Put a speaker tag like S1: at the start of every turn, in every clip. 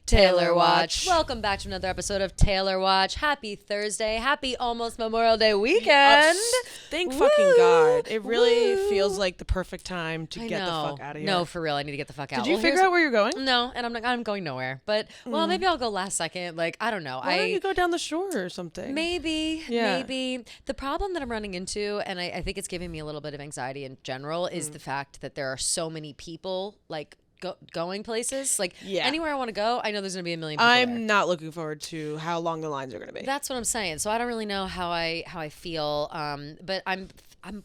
S1: Taylor Watch. Welcome back to another episode of Taylor Watch. Happy Thursday. Happy almost Memorial Day weekend.
S2: Thank fucking God. It really feels like the perfect time to get the fuck out of here.
S1: No, for real. I need to get the fuck out.
S2: Did you figure out where you're going?
S1: No, and I'm going nowhere. But, well, maybe I'll go last second. Like, I don't know.
S2: Why don't you go down the shore or something?
S1: Maybe. The problem that I'm running into, and I think it's giving me a little bit of anxiety in general, is the fact that there are so many people, like, going places. Like, anywhere I want to go, I know there's going to be a million people
S2: I'm
S1: there.
S2: not looking forward to how long the lines are going to be.
S1: That's what I'm saying. So I don't really know how I feel. But I'm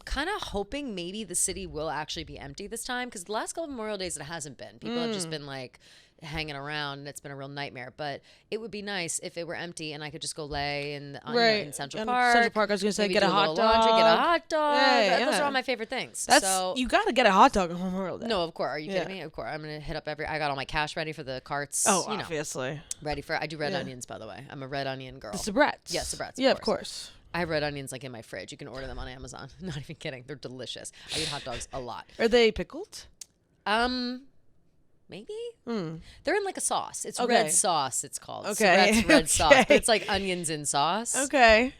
S1: kind of hoping maybe the city will actually be empty this time, because the last couple of Memorial Days it hasn't been. People have just been like hanging around, and it's been a real nightmare. But it would be nice if it were empty and I could just go lay in Central Park.
S2: Central Park, I was going to say, get a hot dog.
S1: Laundry, get a hot dog.
S2: Yeah.
S1: Those are all my favorite things.
S2: You got to get a hot dog on Memorial Day.
S1: No, of course. Are you kidding me? Of course. I'm going to hit up I got all my cash ready for the carts.
S2: Oh, obviously.
S1: I do red onions, by the way. I'm a red onion girl.
S2: The Sabrettes.
S1: Yes, Sabrettes.
S2: Yeah, of course.
S1: I have red onions like in my fridge. You can order them on Amazon. Not even kidding. They're delicious. I eat hot dogs a lot.
S2: Are they pickled?
S1: Maybe? They're in like a sauce. It's
S2: Okay.
S1: red sauce, it's called.
S2: Okay.
S1: Sabrette's red sauce. But it's like onions in sauce.
S2: Okay.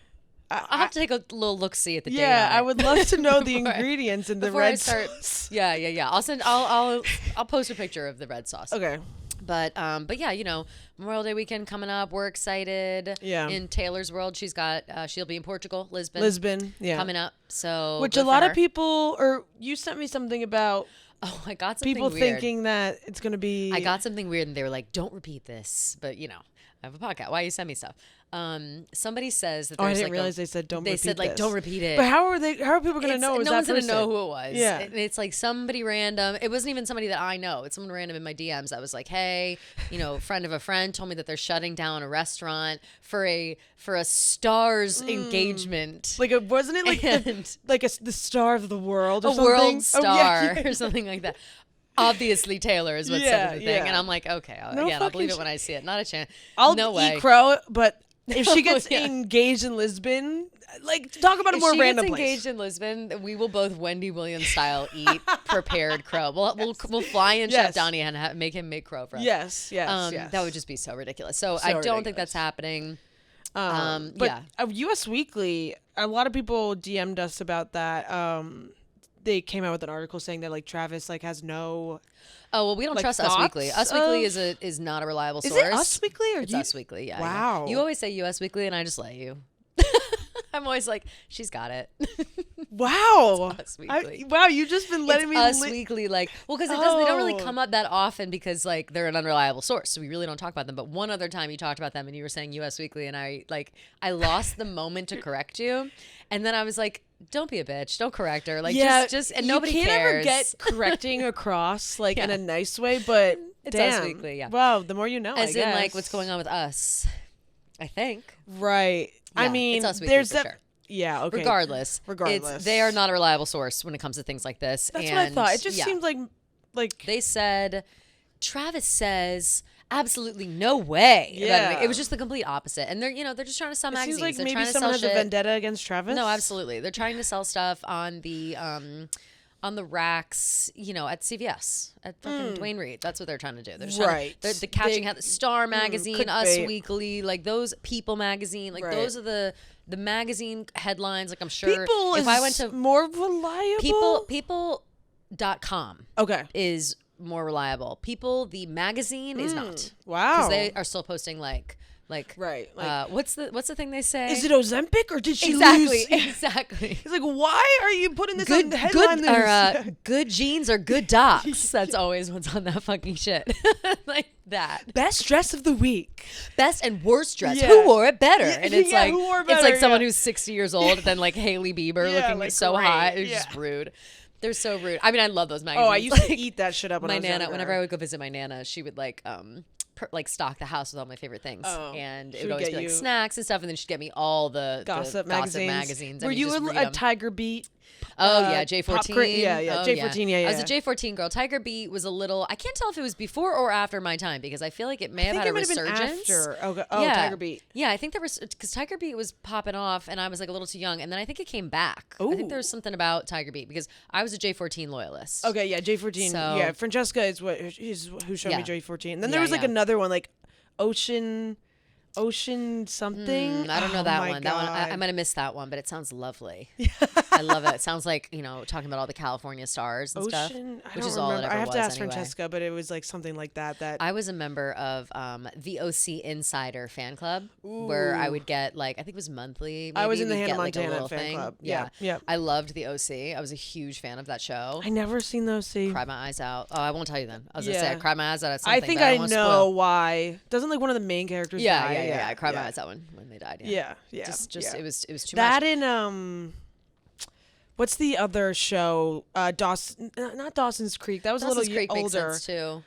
S1: I'll have to take a little look-see at the date.
S2: Yeah,
S1: on it
S2: I would love to know the ingredients in the red sauce.
S1: Yeah. I'll post a picture of the red sauce.
S2: Okay.
S1: But yeah, Memorial Day weekend coming up. We're excited.
S2: Yeah.
S1: In Taylor's world, she'll be in Portugal, Lisbon. Coming up. So
S2: which a lot of people, or you sent me something about.
S1: Oh, I got something
S2: people
S1: weird.
S2: Thinking that it's gonna be.
S1: I got something weird, and they were like, "Don't repeat this." But I have a podcast. Why you send me stuff? Somebody says that.
S2: I
S1: There's
S2: didn't realize they said don't.
S1: They said like, "Don't repeat it."
S2: But how are people gonna know?
S1: No one's gonna know who it was.
S2: Yeah,
S1: it's like somebody random. It wasn't even somebody that I know. It's someone random in my DMs. I was like, "Hey, friend of a friend told me that they're shutting down a restaurant for a star's engagement."
S2: Like, wasn't it like the star of the world or
S1: a
S2: something?
S1: world star or something like that. Obviously, Taylor is what said the thing, and I'm like, okay, I'll believe it when I see it. Not a chance. No way.
S2: Eat crow, but if she gets engaged in Lisbon, like, talk about a more random place.
S1: If she gets engaged in Lisbon, we will both Wendy Williams style eat prepared crow. We'll fly in Chef Donnie and make him make crow for us.
S2: Yes.
S1: That would just be so ridiculous. So I don't think that's happening.
S2: But US Weekly, a lot of people DM'd us about that. They came out with an article saying that like Travis has no.
S1: Oh well, we don't trust Us Weekly. Us Weekly is not a reliable source.
S2: Is it Us Weekly or
S1: it's Us Weekly? Yeah.
S2: Wow.
S1: Yeah. You always say US Weekly, and I just let you. I'm always like, she's got it.
S2: Wow.
S1: Us Weekly.
S2: Wow, you've just been letting me.
S1: Us Weekly, because they don't really come up that often because they're an unreliable source, so we really don't talk about them. But one other time you talked about them, and you were saying US Weekly, and I lost the moment to correct you, and then I was like, don't be a bitch. Don't correct her. Just and nobody cares.
S2: You can't ever get correcting across in a nice way, but
S1: it's
S2: damn.
S1: Us Weekly, yeah.
S2: Wow, the more you know,
S1: As
S2: I guess.
S1: in what's going on with us, I think.
S2: Right.
S1: Yeah,
S2: I mean,
S1: it's Us Weekly for sure.
S2: Yeah, okay.
S1: Regardless, they are not a reliable source when it comes to things like this.
S2: That's what I thought. It just seemed like
S1: they said, Travis says, absolutely no way.
S2: Yeah.
S1: It was just the complete opposite. And they're just trying to sell magazines.
S2: Seems like
S1: they're
S2: maybe
S1: trying to
S2: someone
S1: sell
S2: has
S1: shit.
S2: a vendetta against Travis.
S1: No, absolutely. They're trying to sell stuff on the racks, at CVS, at fucking Dwayne Reed. That's what they're trying to do. They're trying to, the Catching Hell, Star Magazine, Us Weekly, those People Magazine, those are the magazine headlines. I'm sure
S2: People
S1: if I went to
S2: more reliable.
S1: People.com
S2: okay
S1: is more reliable. People, the magazine is not.
S2: Wow.
S1: Because they are still posting right. What's the thing they say?
S2: Is it Ozempic or did she lose?
S1: Exactly.
S2: It's like, why are you putting this on the headline news?
S1: Good jeans or good docs. That's always what's on that fucking shit. Like that.
S2: Best dress of the week.
S1: Best and worst dress.
S2: Yeah.
S1: Who wore it better? And it's
S2: who wore it better?
S1: It's like someone who's 60 years old than Hailey Bieber looking so
S2: great.
S1: hot. It's just rude. They're so rude. I mean, I love those magazines.
S2: Oh, I used to eat that shit up when I was younger.
S1: Whenever I would go visit my Nana, she would stock the house with all my favorite things.
S2: Oh,
S1: and it would always be snacks and stuff, and then she'd get me all the
S2: gossip
S1: magazines.
S2: Were you a Tiger Beat
S1: Oh yeah, J14.
S2: Yeah,
S1: Oh,
S2: J14. Yeah.
S1: I was a J14 girl. Tiger Beat was a little. I can't tell if it was before or after my time because I feel like it may have had a resurgence.
S2: Yeah. Tiger Beat.
S1: Yeah, I think there was because Tiger Beat was popping off, and I was like a little too young, and then I think it came back.
S2: Ooh.
S1: I think there was something about Tiger Beat because I was a J14 loyalist.
S2: Okay, yeah, J14.
S1: So,
S2: yeah, Francesca is who showed me J14. And then there was like
S1: yeah.
S2: another one, like Ocean something.
S1: I don't know that one.
S2: God.
S1: That one, I might have missed that one, but it sounds lovely. I love it. It sounds like, talking about all the California stars and stuff, which is all it ever
S2: I have
S1: was
S2: to ask
S1: anyway.
S2: Francesca, but it was like something like that.
S1: I was a member of the OC Insider fan club where I would get I think it was monthly. Maybe
S2: I was in the
S1: we'd
S2: Hannah
S1: get,
S2: Montana
S1: a little
S2: fan
S1: thing.
S2: club.
S1: Yeah.
S2: Yeah.
S1: I loved the OC. I was a huge fan of that show.
S2: I never seen those.
S1: Cried my eyes out. Oh, I won't tell you then. I was gonna say I cried my eyes out at
S2: I
S1: something.
S2: think
S1: but
S2: I
S1: don't
S2: know
S1: wanna spoil.
S2: why. Doesn't like one of the main characters die?
S1: Yeah. I cried my eyes out when they died.
S2: Yeah.
S1: Just it was too
S2: that
S1: much.
S2: in what's the other show? Dawson, not Dawson's Creek. That was
S1: Dawson's
S2: a little
S1: Creek makes
S2: older.
S1: sense too.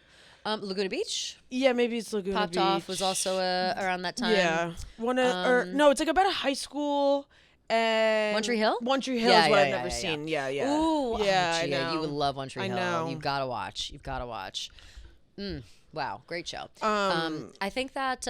S1: Laguna Beach
S2: Yeah, maybe it's Laguna
S1: popped
S2: Beach.
S1: off was also around that time.
S2: Yeah, no, it's like about a high school and
S1: One Tree Hill.
S2: One Tree Hill
S1: Yeah,
S2: is what
S1: yeah,
S2: I've
S1: yeah,
S2: never
S1: yeah.
S2: seen. Yeah.
S1: Ooh,
S2: yeah,
S1: oh,
S2: I
S1: Gia,
S2: know.
S1: you would love One Tree
S2: I
S1: Hill.
S2: know.
S1: You've got to watch. Wow, great show. I think that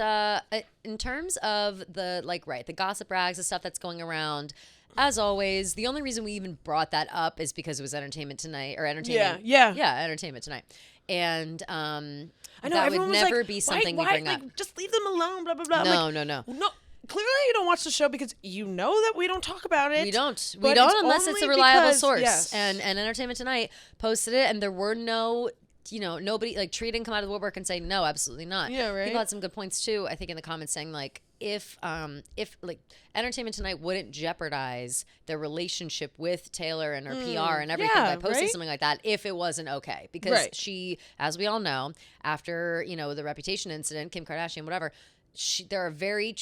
S1: in terms of the the gossip rags, the stuff that's going around, as always, the only reason we even brought that up is because it was Entertainment Tonight or Entertainment.
S2: Yeah.
S1: Entertainment Tonight, and
S2: I know
S1: that
S2: everyone
S1: would
S2: was
S1: never
S2: like,
S1: be something we bring up.
S2: Just leave them alone. Blah blah blah.
S1: No.
S2: No, clearly you don't watch the show because you know that we don't talk about it.
S1: We don't
S2: but
S1: unless it's a reliable
S2: because-
S1: source.
S2: yes.
S1: And Entertainment Tonight posted it, and there were no. Nobody Tree didn't come out of the woodwork and say no, absolutely not.
S2: Yeah, right.
S1: People had some good points too. I think in the comments saying if Entertainment Tonight wouldn't jeopardize their relationship with Taylor and her PR and everything by posting something like that if it wasn't okay, because she, as we all know, after the Reputation incident, Kim Kardashian, whatever. There are very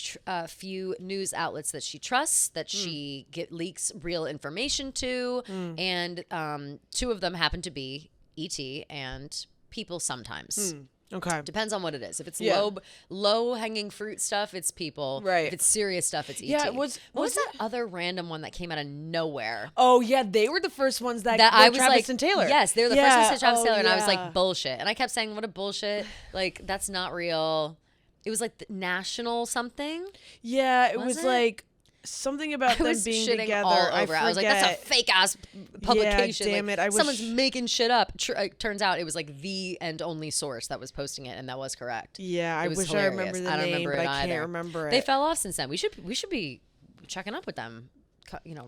S1: few news outlets that she trusts, that she leaks real information to, and two of them happen to be E.T. and People sometimes.
S2: Okay.
S1: Depends on what it is. If it's
S2: Yeah.
S1: low hanging fruit stuff, it's People.
S2: Right.
S1: If it's serious stuff, it's E.T.
S2: Yeah,
S1: what was that other random one that came out of nowhere?
S2: Oh yeah, they were the first ones that
S1: I was
S2: Travis and Taylor.
S1: Yes, they were the first ones to say Travis Taylor, and I was
S2: yeah.
S1: like, bullshit. And I kept saying, what a bullshit. That's not real. It was like the national something.
S2: Yeah, it was
S1: it?
S2: like something about
S1: I
S2: them
S1: was
S2: being
S1: shitting
S2: together.
S1: all over.
S2: I
S1: was like, that's a fake ass publication.
S2: Yeah, damn it. I
S1: someone's
S2: wish-
S1: making shit up. Turns out it was the and only source that was posting it, and that was correct.
S2: Yeah, I
S1: It was
S2: wish
S1: hilarious.
S2: I remember the
S1: I don't
S2: name,
S1: remember
S2: but
S1: it
S2: I can't
S1: either.
S2: remember it.
S1: They fell off since then. We should be checking up with them,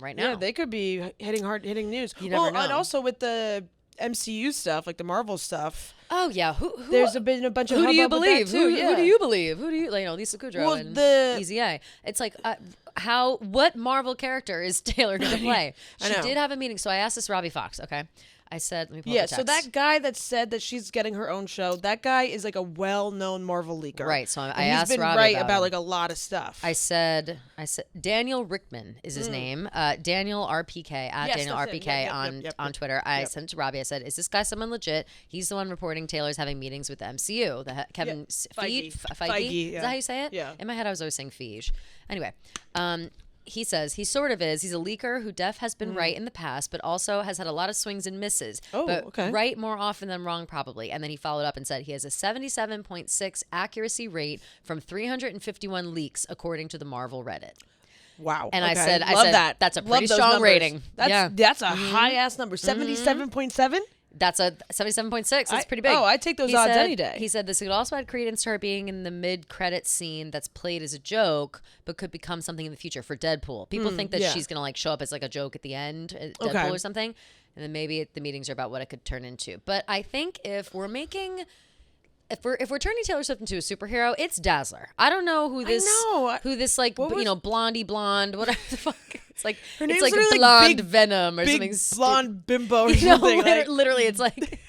S1: right now.
S2: Yeah, they could be hitting news.
S1: You never know.
S2: And also with the MCU stuff, like the Marvel stuff.
S1: Oh yeah, who
S2: There's been a bunch of
S1: who do you
S2: hubbub with that
S1: believe?
S2: too,
S1: Who do you believe? Who do you Lisa Kudrow
S2: Well,
S1: and Easy A? It's like what Marvel character is Taylor going to play?
S2: I
S1: She
S2: know.
S1: did have a meeting, so I asked this Robbie Fox. Okay, I said, let me pull
S2: Yeah,
S1: up the
S2: so
S1: text.
S2: that guy that said that she's getting her own show, that guy is like a well-known Marvel leaker.
S1: Right, so I
S2: And
S1: asked
S2: he's been
S1: Robbie
S2: right
S1: about
S2: about
S1: him.
S2: like a lot of stuff.
S1: I said Daniel Rickman is his name. Daniel RPK at
S2: Yes,
S1: Daniel
S2: that's it.
S1: RPK
S2: Yep.
S1: on Twitter. I sent it to Robbie. I said, "Is this guy someone legit? He's the one reporting Taylor's having meetings with the MCU. Kevin
S2: Feige.
S1: Feige.
S2: Feige,
S1: Is
S2: yeah.
S1: that how you say it?
S2: Yeah.
S1: In my head, I was always saying Feige. Anyway, he says he sort of is. He's a leaker who has been right in the past, but also has had a lot of swings and misses.
S2: Oh,
S1: but
S2: okay.
S1: right more often than wrong, probably. And then he followed up and said he has a 77.6 accuracy rate from 351 leaks, according to the Marvel Reddit.
S2: Wow.
S1: And
S2: okay.
S1: I said,
S2: Love that.
S1: that's a
S2: Love
S1: pretty
S2: those
S1: strong
S2: numbers.
S1: rating.
S2: That's a high ass number. 77.7.
S1: That's a 77.6. That's pretty big.
S2: I'd take those
S1: He
S2: odds
S1: said-
S2: any day.
S1: He said this could also add credence to her being in the mid-credit scene that's played as a joke, but could become something in the future for Deadpool. People think that
S2: yeah.
S1: she's gonna show up as a joke at the end, at Deadpool
S2: Okay.
S1: or something, and then maybe the meetings are about what it could turn into. But I think if we're turning Taylor Swift into a superhero, it's Dazzler. I don't know who this blondie blonde, whatever the fuck. It's like
S2: Her
S1: it's
S2: name's
S1: like
S2: literally
S1: blonde
S2: big-
S1: Venom or
S2: Big
S1: something.
S2: blonde bimbo or
S1: You know,
S2: something. like,
S1: literally, it's like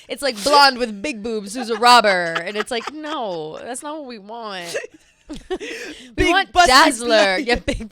S1: it's like blonde with big boobs who's a robber, and it's like, no, that's not what we want. We want
S2: busty
S1: Dazzler.
S2: blonde.
S1: Yeah, big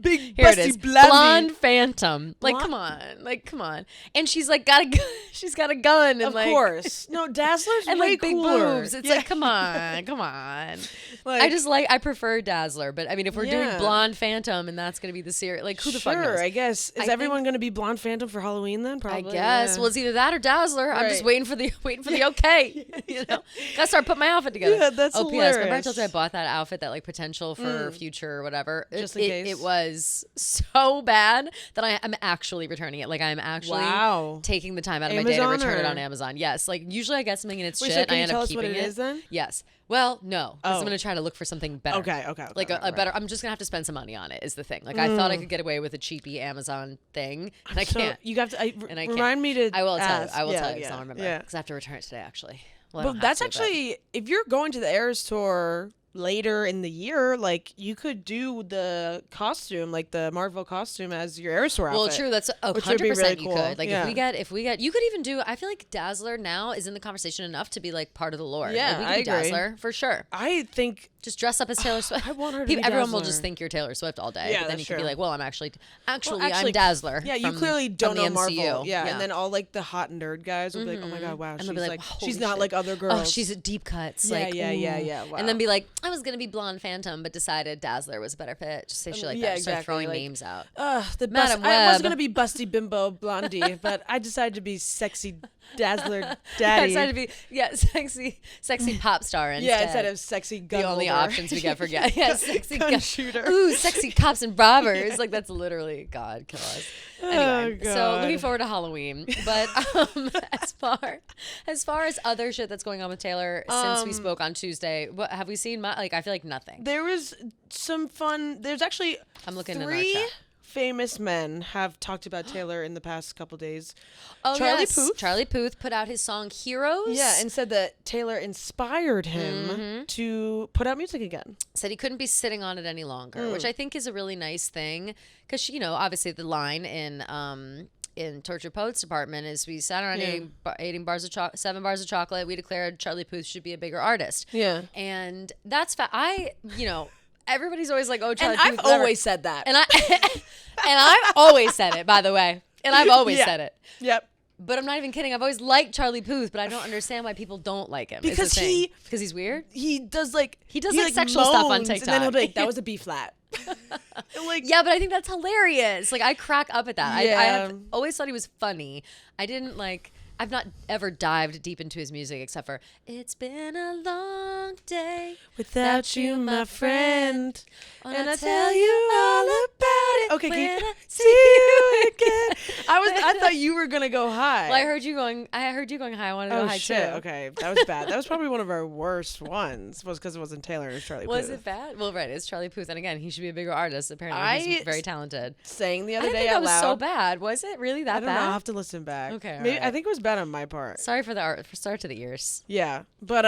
S2: Big
S1: Here it
S2: busty
S1: is.
S2: blondie.
S1: Blonde Phantom. Like,
S2: Blonde-
S1: come on. Like, come on. And she's like got a gun. She's got a gun. And
S2: Of
S1: like,
S2: course. No, Dazzler's
S1: and
S2: way
S1: like big
S2: cooler.
S1: boobs. It's
S2: Yeah.
S1: like, come on, come on.
S2: Like,
S1: I prefer Dazzler, but I mean, if we're doing
S2: Yeah.
S1: Blonde Phantom and that's gonna be the series, like, who the fuck knows?
S2: Sure, I guess. Is
S1: I
S2: everyone
S1: think-
S2: going to be Blonde Phantom for Halloween then?
S1: I
S2: Probably.
S1: guess.
S2: yeah.
S1: Well, it's either that or Dazzler. I'm just
S2: Right.
S1: waiting for the okay. You know, gotta start putting my outfit together.
S2: Yeah, that's
S1: oh, P.S. Remember I
S2: hilarious.
S1: told you I bought that outfit, that like potential for future or whatever.
S2: Just in case.
S1: It was so bad that I'm actually returning it. Like I'm actually
S2: Wow.
S1: taking the time out of my day to
S2: Amazon
S1: return it
S2: or-
S1: on Amazon. Yes. Like usually I get something and it's
S2: Wait,
S1: shit.
S2: so can
S1: I
S2: you
S1: end
S2: tell
S1: up
S2: us what
S1: keeping
S2: it is then?
S1: Yes. Well, no, because
S2: Oh.
S1: I'm gonna try to look for something better.
S2: Okay.
S1: Like
S2: okay,
S1: a better. I'm just gonna have to spend some money on it. Is the thing. Like I thought I could get away with a cheapy Amazon thing, and I
S2: So
S1: can't.
S2: you have to
S1: And I
S2: remind me to.
S1: I will tell you.
S2: ask.
S1: I will
S2: Yeah,
S1: tell you because
S2: yeah,
S1: I'll remember.
S2: Yeah.
S1: Because I have to return it today, actually. Well, I
S2: But
S1: don't have
S2: that's
S1: to,
S2: actually, if you're going to the Eras tour later in the year, like you could do the costume, like the Marvel costume, as your Eras tour
S1: Well,
S2: outfit.
S1: true. That's
S2: which would be
S1: 100%
S2: really
S1: you
S2: cool.
S1: could. Like
S2: Yeah.
S1: if we get, you could even do. I feel like Dazzler now is in the conversation enough to be like part of the lore.
S2: Yeah,
S1: like, we could
S2: I
S1: be
S2: agree.
S1: Dazzler for sure.
S2: I think
S1: Just dress up as Taylor Swift.
S2: I want her to be
S1: Everyone will
S2: Dazzler.
S1: just think you're Taylor Swift all day.
S2: Yeah,
S1: but then
S2: that's
S1: you could be
S2: true.
S1: like, well, I'm actually
S2: Well,
S1: I'm Dazzler.
S2: Yeah, you
S1: from-
S2: clearly
S1: from
S2: don't
S1: the
S2: know Marvel.
S1: MCU.
S2: Yeah, and then all like the hot nerd guys will be like, oh my god, wow,
S1: And
S2: she's
S1: they'll be like,
S2: like,
S1: "Holy
S2: she's not
S1: shit.
S2: like other girls.
S1: Oh, she's at deep cuts.
S2: Yeah,
S1: like,
S2: yeah,
S1: ooh.
S2: wow.
S1: And then be like, I was gonna be Blonde Phantom, but decided Dazzler was a better fit. Just say shit like
S2: yeah,
S1: that. Just start
S2: exactly,
S1: throwing
S2: like,
S1: names out.
S2: The
S1: Madam
S2: best. I was
S1: Web.
S2: gonna be busty bimbo blondie, but I decided to be sexy Dazzler
S1: I
S2: daddy.
S1: decided to be sexy pop star instead.
S2: Yeah, instead of sexy gun
S1: the only
S2: holder.
S1: options we get for yeah, sexy
S2: gun shooter.
S1: Ooh, sexy cops and robbers. Like that's literally God kill us. Anyway,
S2: Oh,
S1: so
S2: God.
S1: looking forward to Halloween. But as far as other shit that's going on with Taylor since we spoke on Tuesday, what have we seen? Like I feel like nothing.
S2: There was some fun. There's actually
S1: I'm looking in our
S2: three
S1: chat.
S2: famous men have talked about Taylor in the past couple days.
S1: Oh,
S2: Charlie
S1: yes.
S2: Puth.
S1: Charlie Puth put out his song Heroes.
S2: Yeah, and said that Taylor inspired him
S1: Mm-hmm.
S2: to put out music again.
S1: Said he couldn't be sitting on it any longer,
S2: Mm.
S1: which I think is a really nice thing because obviously the line in Torture Poets Department is we sat around eating 7 bars of chocolate. We declared Charlie Puth should be a bigger artist.
S2: Yeah.
S1: And that's everybody's always like, oh, Charlie
S2: And I've
S1: Puth, whatever.
S2: always said that.
S1: and I've always said it, by the way, and I've always
S2: Yeah.
S1: said it.
S2: Yep.
S1: But I'm not even kidding. I've always liked Charlie Puth, but I don't understand why people don't like him.
S2: Because
S1: he's weird.
S2: He does like
S1: sexual stuff on
S2: moans, and then
S1: TikTok.
S2: he'll be like, "That was a B flat." Like,
S1: Yeah, but I think that's hilarious. Like I crack up at that. I
S2: Yeah.
S1: have always thought he was funny. I didn't I've not ever dived deep into his music except for "It's been a long day
S2: without you, my friend,
S1: Wanna
S2: and I tell you all about it. Okay,
S1: when
S2: can
S1: I
S2: you see you again? I thought you were gonna go high.
S1: Well, I heard you going high. I wanted to
S2: Oh
S1: go high
S2: shit!
S1: too.
S2: Okay, that was bad. That was probably one of our worst ones. Was because it wasn't Taylor, it was Charlie.
S1: Was
S2: Puth.
S1: it bad? Well, right. It's Charlie Puth, and again, he should be a bigger artist. Apparently, he's
S2: I
S1: very talented.
S2: Saying the
S1: I
S2: other
S1: didn't
S2: day
S1: think that
S2: out
S1: was
S2: loud.
S1: so bad. Was it really that
S2: I don't
S1: bad?
S2: know. I'll have to listen back.
S1: Okay,
S2: Maybe
S1: alright.
S2: I think it was bad on my part.
S1: Sorry for the art. For start to the ears.
S2: Yeah, but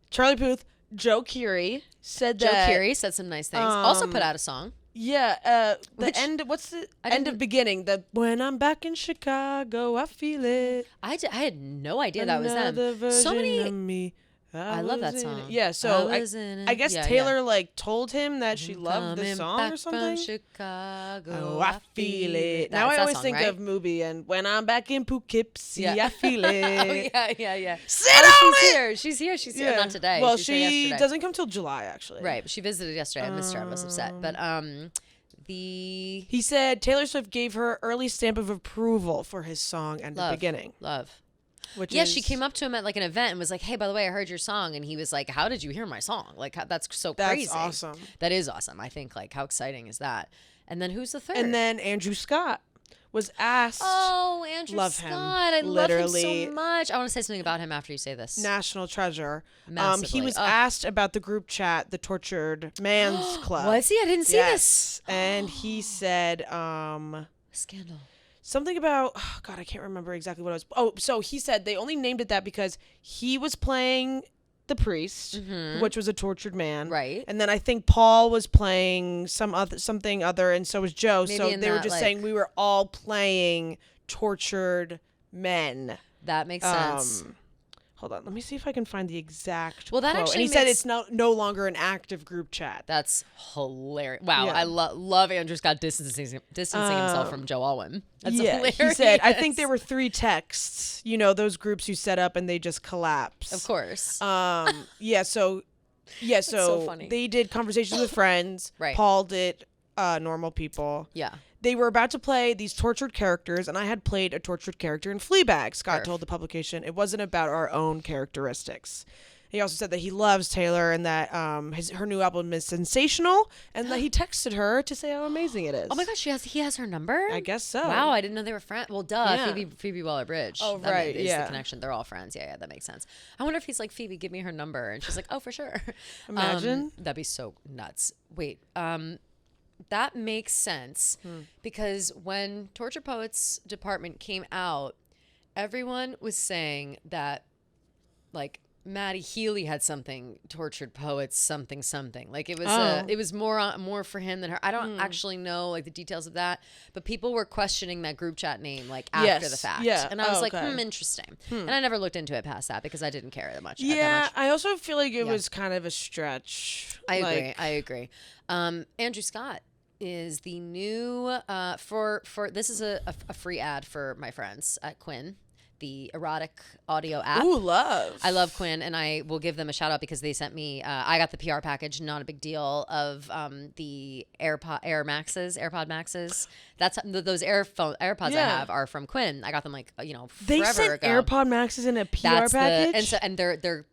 S2: Charlie Puth, Joe Keery said
S1: Joe
S2: that
S1: Keery said some nice things. Also put out a song.
S2: Yeah, the
S1: Which-
S2: end. What's the
S1: I
S2: end
S1: didn't-
S2: of beginning? The when I'm back in Chicago, I feel it.
S1: I had no idea that was
S2: Another
S1: them. So
S2: version
S1: many.
S2: of me.
S1: I love that
S2: was in it.
S1: song.
S2: Yeah, so
S1: I was in it.
S2: I guess
S1: Yeah,
S2: Taylor like told him that she
S1: yeah.
S2: loved the
S1: Coming
S2: song
S1: back
S2: or something.
S1: From Chicago,
S2: Oh, I feel it. Now
S1: That's
S2: I
S1: that
S2: always
S1: song,
S2: think
S1: right?
S2: of movie and when I'm back in Poughkeepsie,
S1: Yeah.
S2: I feel it.
S1: Oh, yeah.
S2: Sit on
S1: she's
S2: it!
S1: here. She's here. Not today.
S2: Well,
S1: She's here
S2: she
S1: yesterday.
S2: doesn't come till July actually.
S1: Right, but she visited yesterday. I missed her. I was upset. But
S2: He said Taylor Swift gave her early stamp of approval for his song and the beginning.
S1: Love.
S2: Which
S1: Yeah,
S2: is,
S1: she came up to him at like an event and was like, "Hey, by the way, I heard your song," and he was like, "How did you hear my song? Like, that's so
S2: That's
S1: crazy.
S2: awesome.
S1: That is awesome. I think how exciting is that? And then who's the third?
S2: And then Andrew Scott was asked
S1: oh, Andrew
S2: Love him.
S1: Scott. I love him
S2: Literally.
S1: so much. I want to say something about him after you say this.
S2: National Treasure. He
S1: Massively.
S2: was
S1: Ugh.
S2: asked about the group chat, the Tortured Man's Club.
S1: Was he? I didn't see
S2: Yes.
S1: this.
S2: And he said
S1: Scandal.
S2: something about God, I can't remember exactly what it was. Oh, so he said they only named it that because he was playing the priest, which was a tortured man,
S1: Right.
S2: And then I think Paul was playing something other, and so was Joe.
S1: Maybe
S2: so
S1: in
S2: they were
S1: that,
S2: just
S1: like-
S2: saying we were all playing tortured men.
S1: That makes sense.
S2: Hold on, let me see if I can find the exact
S1: Well, that
S2: quote.
S1: actually
S2: And he said
S1: makes-
S2: it's no longer an active group chat.
S1: That's hilarious. Wow,
S2: Yeah.
S1: I love Andrew Scott distancing himself from Joe Alwyn. That's hilarious.
S2: He said, I think there were 3 texts, those groups you set up and they just collapse.
S1: Of course.
S2: So
S1: so funny.
S2: they did conversations with friends.
S1: Right.
S2: Paul did normal people.
S1: Yeah.
S2: They were about to play these tortured characters, and I had played a tortured character in Fleabag. Scott
S1: Perf.
S2: told the publication it wasn't about our own characteristics. He also said that he loves Taylor and that her new album is sensational, and that he texted her to say how amazing it is.
S1: Oh my gosh, he has her number?
S2: I guess so.
S1: Wow, I didn't know they were friends. Well, duh,
S2: Yeah.
S1: Phoebe Waller-Bridge.
S2: Oh,
S1: That
S2: right,
S1: is
S2: yeah.
S1: the connection. They're all friends. Yeah, that makes sense. I wonder if he's like, Phoebe, give me her number. And she's like, oh, for sure.
S2: Imagine.
S1: That'd be so nuts. Wait, that makes sense because when Torture Poets Department came out, everyone was saying that, like, Maddie Healy had something, Tortured Poets something. Like it was more for him than her. I don't actually know like the details of that, but people were questioning that group chat name like after
S2: Yes,
S1: the fact.
S2: yeah.
S1: And I was like,
S2: okay.
S1: interesting. And I never looked into it past that because I didn't care that much.
S2: Yeah, I also feel like it
S1: Yeah.
S2: was kind of a stretch.
S1: I agree. Andrew Scott is the new for this is a free ad for my friends at Quinn, the erotic audio app.
S2: Ooh, love.
S1: I love Quinn, and I will give them a shout out because they sent me. I got the PR package, not a big deal, of the AirPod Maxes. That's those AirPods I
S2: Yeah.
S1: have are from Quinn. I got them like
S2: They
S1: forever
S2: sent
S1: ago.
S2: AirPod Maxes in a PR
S1: That's
S2: package.
S1: and they're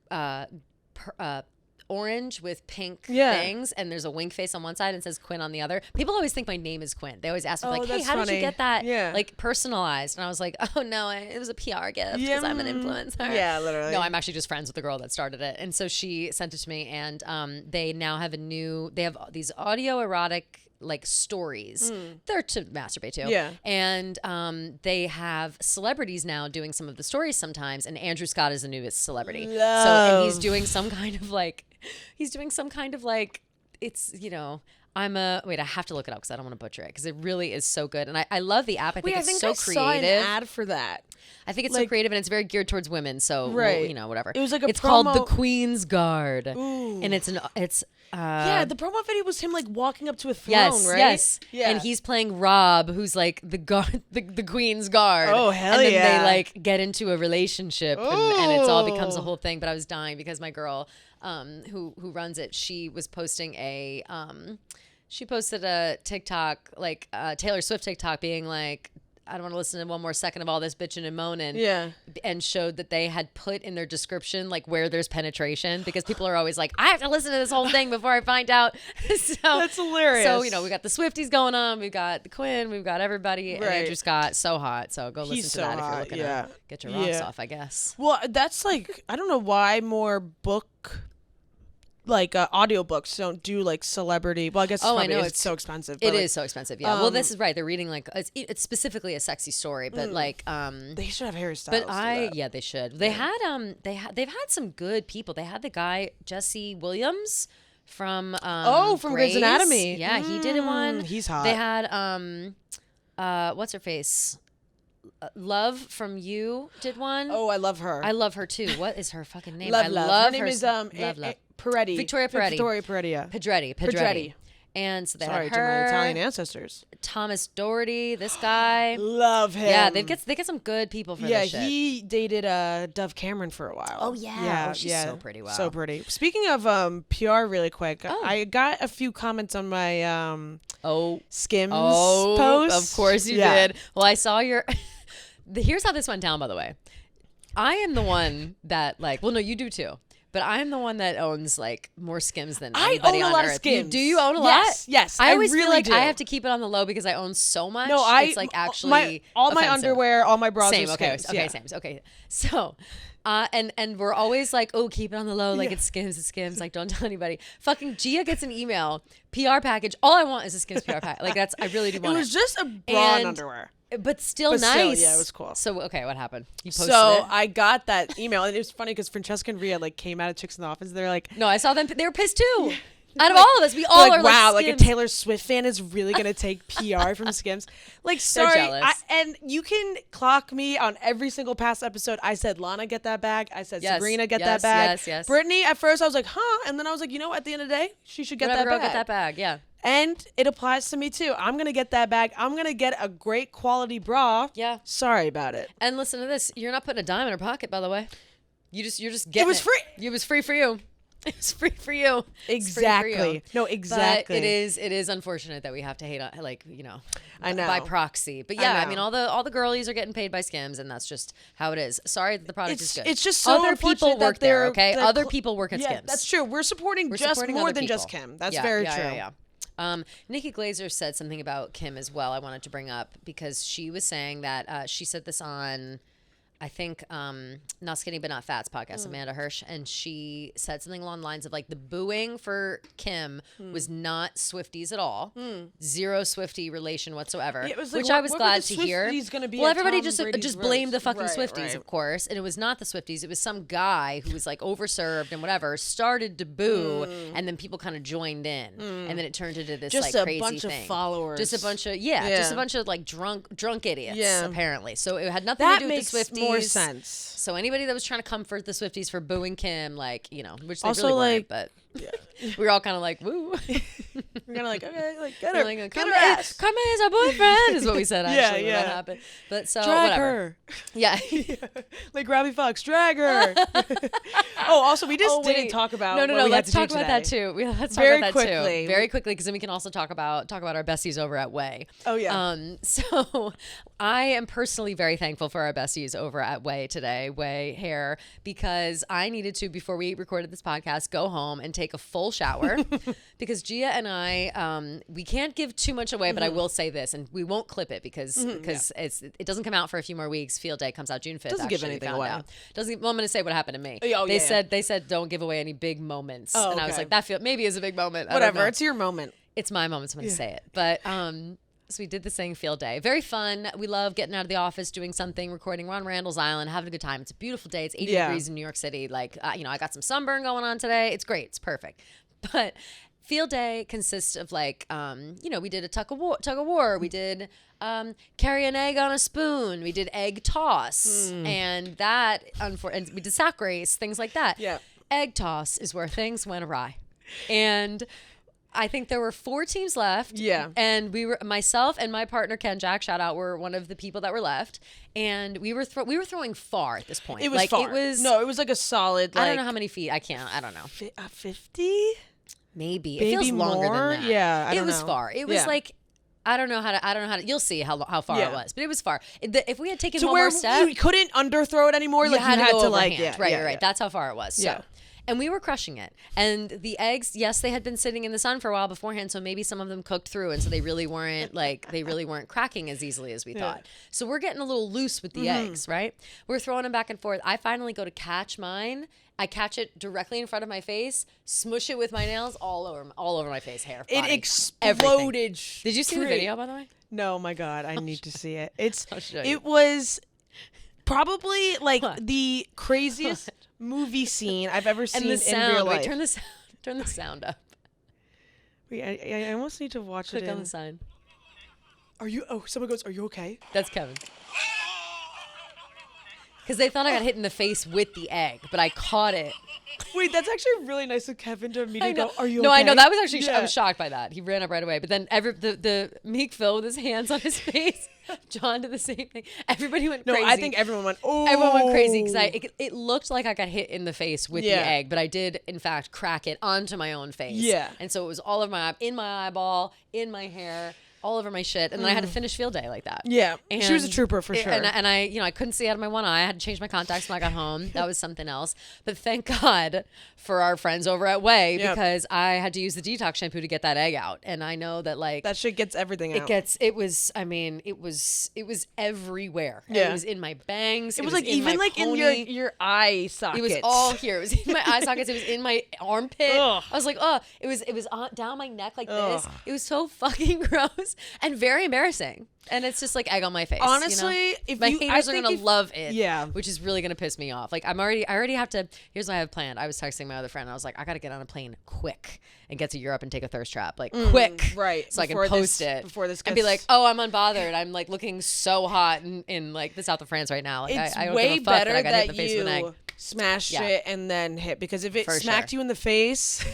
S1: orange with pink
S2: Yeah.
S1: things, and there's a wink face on one side and says Quinn on the other. People always think my name is Quinn. They always ask me
S2: Oh,
S1: like, "Hey,
S2: that's
S1: how did
S2: funny.
S1: you get that
S2: Yeah.
S1: like personalized?" And I was like, "Oh no, it was a PR gift because I'm an influencer."
S2: Yeah, literally.
S1: No, I'm actually just friends with the girl that started it, and so she sent it to me, and they now have they have these audio erotic like stories. They're to masturbate to.
S2: Yeah.
S1: And they have celebrities now doing some of the stories sometimes, and Andrew Scott is the newest celebrity. So and he's
S2: Love.
S1: doing some kind of like it's I have to look it up because I don't want to butcher it because it really is so good, and I love the app. I think it's so
S2: I saw an
S1: creative.
S2: ad for that.
S1: I think it's so
S2: like-
S1: creative, and it's very geared towards women. So
S2: Right.
S1: whatever.
S2: It was like a
S1: it's called The
S2: promo-
S1: Queen's Guard,
S2: Ooh.
S1: and it's
S2: Yeah, the promo video was him like walking up to a throne,
S1: yes,
S2: right?
S1: yes.
S2: Yeah.
S1: And he's playing Rob, who's like the guard, the Queen's guard.
S2: Oh, hell
S1: And then
S2: yeah.
S1: they like get into a relationship, and it's all becomes a
S2: Ooh.
S1: whole thing. But I was dying because my girl, who runs it, she was posting she posted a TikTok, like Taylor Swift TikTok, being like, I don't want to listen to one more second of all this bitching and moaning.
S2: Yeah.
S1: And showed that they had put in their description like where there's penetration, because people are always like, I have to listen to this whole thing before I find out. So
S2: That's hilarious.
S1: So we got the Swifties going on, we've got the Quinn, we've got everybody, and
S2: Right.
S1: Andrew Scott, so hot. So go listen
S2: He's
S1: to
S2: so
S1: that if
S2: hot,
S1: you're looking
S2: yeah.
S1: to get your rocks
S2: Yeah.
S1: off, I guess.
S2: Well, that's like I don't know why more audiobooks don't do like celebrity. Well, I guess
S1: I know,
S2: it's
S1: it's
S2: so expensive.
S1: It
S2: but,
S1: is so expensive, yeah. Well, this is right. They're reading like it's specifically a sexy story, but like
S2: They should have hairstyles.
S1: But yeah, they should. They've had some good people. They had the guy Jesse Williams from
S2: from Grey's Anatomy.
S1: Yeah, he did one.
S2: He's hot.
S1: They had what's her face? Love from You did one.
S2: Oh, I love her.
S1: I love her too. What is her fucking name?
S2: love.
S1: I
S2: Love.
S1: love
S2: Her name is
S1: Love.
S2: Peretti.
S1: Victoria Peretti.
S2: Victoria Peretti. Yeah.
S1: Pedretti. And so they
S2: Sorry
S1: had
S2: to my
S1: her,
S2: Italian ancestors.
S1: Thomas Doherty, this guy.
S2: Love him.
S1: Yeah, they get some good people for this shit.
S2: he dated Dove Cameron for a while.
S1: Oh, yeah. Oh, she's so pretty. Wow.
S2: So pretty. Speaking of PR, really quick,
S1: Oh.
S2: I got a few comments on my Skims
S1: Oh,
S2: post.
S1: of course you
S2: Yeah.
S1: did. Well, I saw your. Here's how this went down, by the way. I am the one that no, you do too. But I'm the one that owns like more Skims than
S2: I
S1: anybody
S2: own a
S1: on
S2: lot
S1: Earth.
S2: of Skims.
S1: Do you own a
S2: Yes,
S1: lot?
S2: yes,
S1: I
S2: I
S1: always feel
S2: really
S1: like
S2: do.
S1: I have to keep it on the low because I own so much.
S2: No,
S1: it's like actually
S2: all my
S1: offensive.
S2: underwear, all my bras
S1: Same.
S2: are
S1: Okay.
S2: Skims.
S1: Okay.
S2: yeah.
S1: Same. Okay. So, and we're always like, oh, keep it on the low. Like
S2: Yeah.
S1: it's Skims. Like don't tell anybody. Fucking Gia gets an email PR package. All I want is a Skims PR package. Like I really do
S2: It
S1: want
S2: was just a bra and
S1: And-
S2: underwear.
S1: But still
S2: But still,
S1: nice.
S2: yeah, it was cool.
S1: So okay, what happened? You posted
S2: So
S1: it?
S2: I got that email, and it was funny because Francesca and Rhea came out of Chicks in the Office. They're like,
S1: No, I saw them. They were pissed too. Out of all of us, we all
S2: like,
S1: are
S2: wow,
S1: like
S2: like a
S1: Skims.
S2: Taylor Swift fan is really gonna take PR from Skims. Like, sorry,
S1: jealous.
S2: and you can clock me on every single past episode. I said Lana get that bag. I said
S1: Yes,
S2: Sabrina get
S1: yes,
S2: that bag.
S1: yes, yes.
S2: Brittany, at first I was like, huh, and then I was like, you know what? At the end of the day, she should get
S1: Whatever,
S2: that
S1: girl,
S2: bag.
S1: get that bag. Yeah.
S2: And it applies to me too. I'm gonna get that bag. I'm gonna get a great quality bra.
S1: Yeah.
S2: Sorry about it.
S1: And listen to this. You're not putting a dime in her pocket, by the way. You're just getting it.
S2: was free.
S1: It was free for you. It was free for you. It's free for you.
S2: Exactly. No, exactly.
S1: But it is unfortunate that we have to hate on, like, you know,
S2: I know.
S1: by proxy. But
S2: I
S1: yeah, I
S2: know.
S1: mean, all the girlies are getting paid by Skims, and that's just how it is. Sorry that the product is good.
S2: It's just so
S1: other
S2: unfortunate
S1: people
S2: that
S1: work there.
S2: they're-
S1: Okay,
S2: they're
S1: other
S2: cl-
S1: people work at
S2: Yeah,
S1: Skims.
S2: that's true. We're supporting
S1: We're
S2: just
S1: supporting
S2: more
S1: other
S2: than
S1: people.
S2: just Kim. That's
S1: Yeah,
S2: very
S1: yeah,
S2: true.
S1: Yeah, yeah. Nikki Glazer said something about Kim as well. I wanted to bring up because she was saying that she said this on, I think, Not Skinny But Not Fat's podcast, Amanda Hirsch, and she said something along the lines of like the booing for Kim was not Swifties at all, zero Swiftie relation whatsoever,
S2: Yeah, it was like,
S1: which I was
S2: what were
S1: glad
S2: the
S1: to hear.
S2: Swifties gonna be
S1: Well,
S2: at
S1: everybody
S2: Tom
S1: just
S2: Brady's
S1: blamed the
S2: roast?
S1: fucking
S2: Right,
S1: Swifties,
S2: right.
S1: of course, and it was not the Swifties. It was some guy who was like overserved and whatever started to boo, and then people kind of joined in, and then it turned into this
S2: Just
S1: like
S2: a
S1: crazy
S2: bunch of
S1: thing.
S2: followers.
S1: Just a bunch of just a bunch of like drunk idiots.
S2: Yeah.
S1: Apparently, so it had nothing
S2: That
S1: to do with
S2: makes
S1: the Swifties.
S2: more sense.
S1: So anybody that was trying to comfort the Swifties for booing Kim, like, you know, which they
S2: Also,
S1: really
S2: like-
S1: weren't, but we were all kind of like, woo.
S2: We're gonna like, okay, like get
S1: We're
S2: her,
S1: like,
S2: get
S1: Carmen,
S2: her ass.
S1: Carmen is our boyfriend, is what we said actually when
S2: Yeah.
S1: that happened. But so
S2: Drag
S1: whatever.
S2: her.
S1: Yeah.
S2: Like Robbie Fox, drag her. Oh, also, we just didn't
S1: wait.
S2: talk about.
S1: No.
S2: what we had
S1: Let's
S2: to do
S1: talk about that
S2: today.
S1: too. Let's
S2: Very
S1: talk about that
S2: quickly.
S1: too. Very quickly, because then we can also talk about our besties over at Way.
S2: Oh, yeah.
S1: So I am personally very thankful for our besties over at Way today, Way Hair, because I needed to, before we recorded this podcast, go home and take a full shower because Gia and I, we can't give too much away, but I will say this, and we won't clip it because it doesn't come out for a few more weeks. Field Day comes out June 5th.
S2: Doesn't give
S1: actually, we
S2: anything
S1: found
S2: away.
S1: out. Doesn't. Well, I'm going to say what happened to me.
S2: Oh,
S1: they
S2: yeah.
S1: said don't give away any big moments,
S2: Oh,
S1: and I was
S2: okay.
S1: like, that maybe is a big moment. I don't
S2: Whatever.
S1: know.
S2: It's your moment.
S1: It's my moment, so I'm going to say it. But so we did this thing, Field Day. Very fun. We love getting out of the office, doing something, recording. We're on Randall's Island, having a good time. It's a beautiful day. It's 80
S2: Yeah.
S1: degrees in New York City. Like, you know, I got some sunburn going on today. It's great. It's perfect. But Field Day consists of like, you know, we did a tug of war. We did carry an egg on a spoon. We did egg toss, and that, and we did sack race, things like that.
S2: Yeah.
S1: Egg toss is where things went awry, and I think there were 4 teams left.
S2: Yeah.
S1: And we were, myself and my partner Ken Jack, shout out, were one of the people that were left, and we were throwing far at this point.
S2: It was
S1: like,
S2: far.
S1: It was
S2: it was like a solid. Like,
S1: I don't know how many feet. I don't know.
S2: 50.
S1: Maybe.
S2: Maybe
S1: It feels longer
S2: more?
S1: than that.
S2: Yeah, I
S1: it
S2: don't
S1: was
S2: know.
S1: far. It was
S2: Yeah.
S1: like, I don't know how to. You'll see how far
S2: Yeah.
S1: it was, but it was far. If we had taken
S2: To
S1: one
S2: where
S1: more step,
S2: you couldn't underthrow it anymore. Like you had
S1: go
S2: to like,
S1: overhand.
S2: yeah,
S1: right,
S2: yeah,
S1: right.
S2: yeah.
S1: That's how far it was. So.
S2: Yeah.
S1: And we were crushing it. And the eggs, yes, they had been sitting in the sun for a while beforehand, so maybe some of them cooked through, and so they really weren't cracking as easily as we thought. So we're getting a little loose with the eggs, right? We're throwing them back and forth. I finally go to catch mine. I catch it directly in front of my face, smush it with my nails all over my face, hair,
S2: It
S1: body,
S2: exploded.
S1: everything. Did you see the
S2: straight.
S1: video, by the way?
S2: No, my God, I need to see it. It's
S1: I'll show you.
S2: it was probably like
S1: What?
S2: the craziest movie scene I've ever seen
S1: And the
S2: in
S1: sound.
S2: real
S1: Wait,
S2: life.
S1: turn the sound up.
S2: Wait, I almost need to watch
S1: Click
S2: it.
S1: on the sign.
S2: Are you? Oh, someone goes. Are you okay?
S1: That's Kevin. Because they thought I got hit in the face with the egg, but I caught it.
S2: Wait, that's actually really nice of Kevin to immediately go. Are you?
S1: No,
S2: okay?
S1: I know that was actually. I
S2: Yeah.
S1: was shocked by that. He ran up right away, but then the Meek Phil with his hands on his face. John did the same thing. Everybody went
S2: No,
S1: crazy.
S2: I think everyone went. Oh,
S1: Everyone went crazy because it looked like I got hit in the face with
S2: Yeah.
S1: the egg, but I did in fact crack it onto my own face.
S2: Yeah.
S1: And so it was all over in my eyeball, in my hair, all over my shit, and then I had to finish Field Day like that.
S2: Yeah, she was a
S1: And
S2: trooper for sure.
S1: And I, you know, I couldn't see out of my one eye. I had to change my contacts when I got home. That was something else. But thank God for our friends over at Way
S2: Yep.
S1: because I had to use the detox shampoo to get that egg out. And I know that like
S2: that shit gets everything out.
S1: it was everywhere. And
S2: Yeah.
S1: it was in my bangs.
S2: It was like
S1: in
S2: even
S1: my
S2: like in
S1: pony.
S2: your eye sockets.
S1: It was all here. It was in my eye sockets. It was in my armpit.
S2: Ugh.
S1: I was like, oh, it was down my neck like this.
S2: Ugh.
S1: It was so fucking gross. hilarious and very embarrassing. And it's just like egg on my face.
S2: Honestly,
S1: you know?
S2: if
S1: my
S2: you,
S1: haters
S2: I
S1: are
S2: think
S1: gonna
S2: if-
S1: love it.
S2: Yeah.
S1: Which is really gonna piss me off. Like I already have to. Here's what I have planned. I was texting my other friend. I was like, I gotta get on a plane quick and get to Europe and take a thirst trap, like quick,
S2: right,
S1: So I can
S2: before
S1: post
S2: this-
S1: it
S2: before this
S1: and be
S2: gets-
S1: like, oh, I'm unbothered. I'm like looking so hot in like the south of France right now. Like
S2: It's
S1: I don't
S2: way
S1: give a fuck
S2: better
S1: that I got hit in
S2: that
S1: the face with an egg.
S2: you smashed
S1: Yeah.
S2: it and then hit, because if it
S1: For
S2: smacked
S1: sure.
S2: you in the face,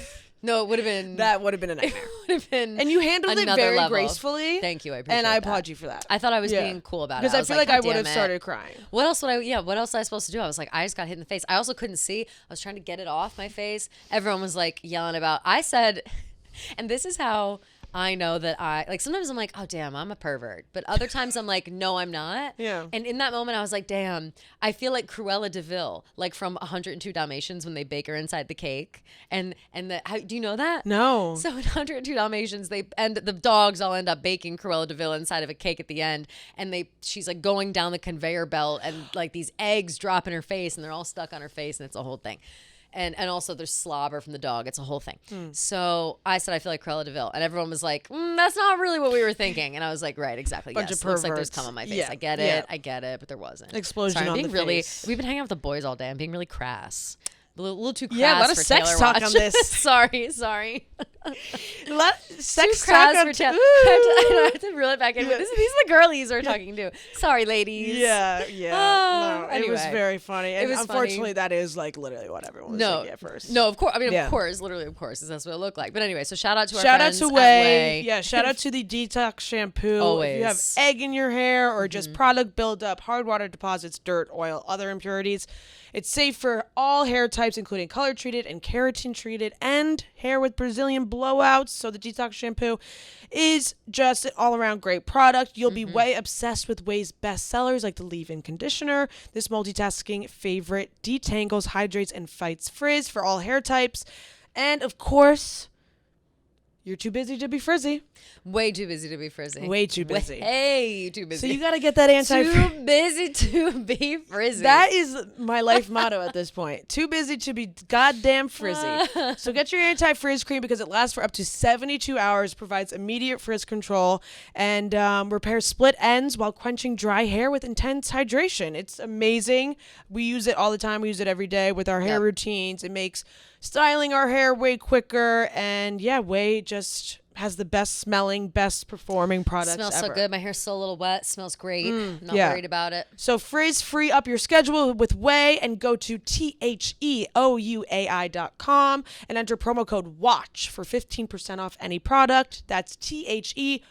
S1: No, it would have been
S2: that would have been a nightmare.
S1: would have been.
S2: And you handled it
S1: another
S2: very
S1: level.
S2: gracefully.
S1: Thank you. I appreciate
S2: And I
S1: that.
S2: applaud you for that.
S1: I thought I was
S2: Yeah.
S1: being cool about it.
S2: Because I
S1: was
S2: feel
S1: like
S2: like I
S1: "God
S2: would
S1: damn
S2: have
S1: it."
S2: started crying.
S1: What else would I? Yeah, what else was I supposed to do? I was like, I just got hit in the face. I also couldn't see. I was trying to get it off my face. Everyone was like yelling about. I said, and this is how I know that I like. Sometimes I'm like, oh damn, I'm a pervert. But other times I'm like, no, I'm not.
S2: Yeah.
S1: And in that moment, I was like, damn, I feel like Cruella de Vil, like from 102 Dalmatians when they bake her inside the cake. And do you know that?
S2: No.
S1: So in 102 Dalmatians, the dogs all end up baking Cruella de Vil inside of a cake at the end, and she's like going down the conveyor belt, and like these eggs drop in her face, and they're all stuck on her face, and it's a whole thing. And also there's slobber from the dog. It's a whole thing. So I said I feel like Cruella de Vil, and everyone was like, that's not really what we were thinking. And I was like, right, exactly.
S2: Bunch
S1: Yes,
S2: of
S1: looks like there's
S2: perverts.
S1: cum on my face.
S2: Yeah,
S1: I get
S2: yeah.
S1: it, but there wasn't.
S2: Explosion
S1: Sorry, I'm
S2: on
S1: being
S2: the
S1: really.
S2: face.
S1: We've been hanging out with the boys all day. I'm being really crass. A little too crass.
S2: Yeah, a lot of
S1: for
S2: sex
S1: Taylor
S2: talk
S1: Watch.
S2: on this.
S1: sorry.
S2: Sex
S1: Too crass
S2: talk
S1: for
S2: on
S1: Taylor.
S2: Ooh.
S1: I have to reel it back in.
S2: Yeah.
S1: These are the girlies we're talking to. Sorry, ladies.
S2: Yeah.
S1: Oh,
S2: No, it was
S1: anyway.
S2: very funny. And
S1: was
S2: unfortunately,
S1: funny.
S2: that is like literally what everyone was
S1: No,
S2: thinking at first.
S1: no, of course. I mean,
S2: Yeah.
S1: of course, literally, of course, 'cause that's what it looked like. But anyway, so shout out to our
S2: Shout out
S1: friends
S2: to
S1: at
S2: Way. Yeah, shout out to the detox shampoo. If you have
S1: Always.
S2: egg in your hair or just product buildup, hard water deposits, dirt, oil, other impurities, it's safe for all hair types, including color treated and keratin treated and hair with Brazilian blowouts. So the detox shampoo is just an all around great product. You'll be way obsessed with Way's best sellers like the leave-in conditioner. This multitasking favorite detangles, hydrates, and fights frizz for all hair types. And of course, you're too busy to be frizzy.
S1: Way too busy to be frizzy.
S2: Way too busy.
S1: Way too busy.
S2: So you got to get that anti.
S1: too busy to be frizzy.
S2: That is my life motto at this point. Too busy to be goddamn frizzy. So get your anti-frizz cream because it lasts for up to 72 hours, provides immediate frizz control, and repairs split ends while quenching dry hair with intense hydration. It's amazing. We use it all the time. We use it every day with our hair
S1: Yep.
S2: routines. It makes styling our hair way quicker, and yeah, Way just has the best smelling, best performing products
S1: smells
S2: ever.
S1: so good. My hair's still a little wet. Smells great. Not
S2: yeah.
S1: worried about it.
S2: So frizz free up your schedule with Way and go to THEOUAI.com and enter promo code WATCH for 15% off any product. That's THEOUAI.com,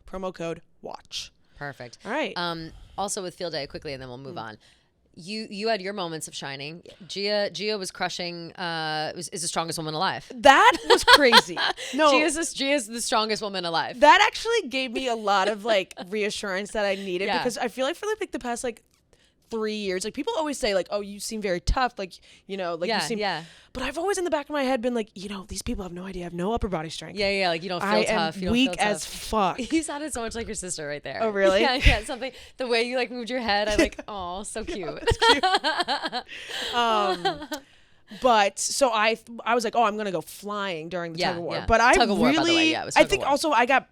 S2: promo code WATCH.
S1: Perfect.
S2: All right.
S1: Also with Field Day quickly, and then we'll move on. You had your moments of shining. Gia was crushing. Is the strongest woman alive.
S2: That was crazy. No,
S1: Gia's the strongest woman alive.
S2: that actually gave me a lot of like reassurance that I needed
S1: Yeah.
S2: because I feel like for like the past like 3 years, like people always say like, oh, you seem very tough, like like
S1: Yeah,
S2: you seem.
S1: yeah.
S2: But I've always in the back of my head been like, these people have no idea. I have no upper body strength.
S1: Yeah, like you don't feel
S2: I
S1: tough.
S2: am
S1: You don't
S2: weak
S1: feel
S2: as
S1: tough.
S2: fuck.
S1: You sounded so much like your sister right there.
S2: Oh, really?
S1: Yeah, something. The way you like moved your head, I like, oh, so cute.
S2: But so I was like, oh, I'm gonna go flying during the
S1: Yeah,
S2: tug of war.
S1: yeah.
S2: But I
S1: Tug of war,
S2: really,
S1: by the way. Yeah, it was
S2: I
S1: tug of
S2: think
S1: war.
S2: also I got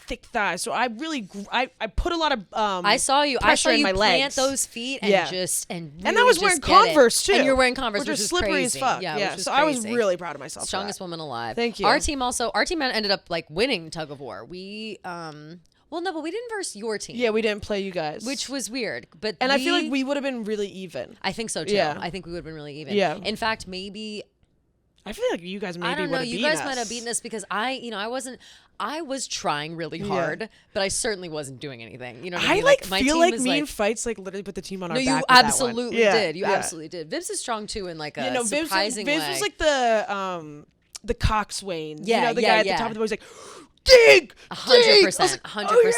S2: thick thighs, so I really I put a lot of
S1: I saw you
S2: pressure in my
S1: plant
S2: legs.
S1: those feet and
S2: Yeah.
S1: and
S2: And I
S1: really
S2: was
S1: just
S2: wearing
S1: get it.
S2: Converse too.
S1: And you're wearing Converse,
S2: which
S1: which
S2: are
S1: is
S2: slippery
S1: crazy.
S2: as fuck.
S1: Yeah,
S2: Yeah,
S1: which was
S2: so I was
S1: crazy.
S2: really proud of myself. for
S1: Strongest
S2: that.
S1: woman alive.
S2: Thank you.
S1: Our team ended up like winning tug of war. We well no, but we didn't verse your team.
S2: Yeah, we didn't play you guys,
S1: Which was weird. But
S2: and I feel like we would have been really even.
S1: I think so too.
S2: Yeah.
S1: I think we would have been really even.
S2: Yeah.
S1: In fact, maybe
S2: I feel like you guys maybe
S1: I don't know.
S2: would have
S1: You
S2: beaten
S1: guys
S2: us.
S1: might have beaten us because I was trying really
S2: Yeah.
S1: hard, but I certainly wasn't doing anything. You know what I
S2: I
S1: mean?
S2: like
S1: my
S2: feel
S1: team
S2: like
S1: is
S2: me in fights like literally put the team on
S1: no,
S2: our
S1: you
S2: back. with that one.
S1: absolutely
S2: Yeah,
S1: did. You
S2: yeah.
S1: absolutely did. Vibs is strong too in like a
S2: Vibs
S1: surprising
S2: Vibs
S1: way.
S2: was like the coxswain.
S1: Yeah,
S2: the
S1: yeah,
S2: guy at
S1: yeah.
S2: the top of the boat. He's like, dig,
S1: 100%, 100%.
S2: Oh,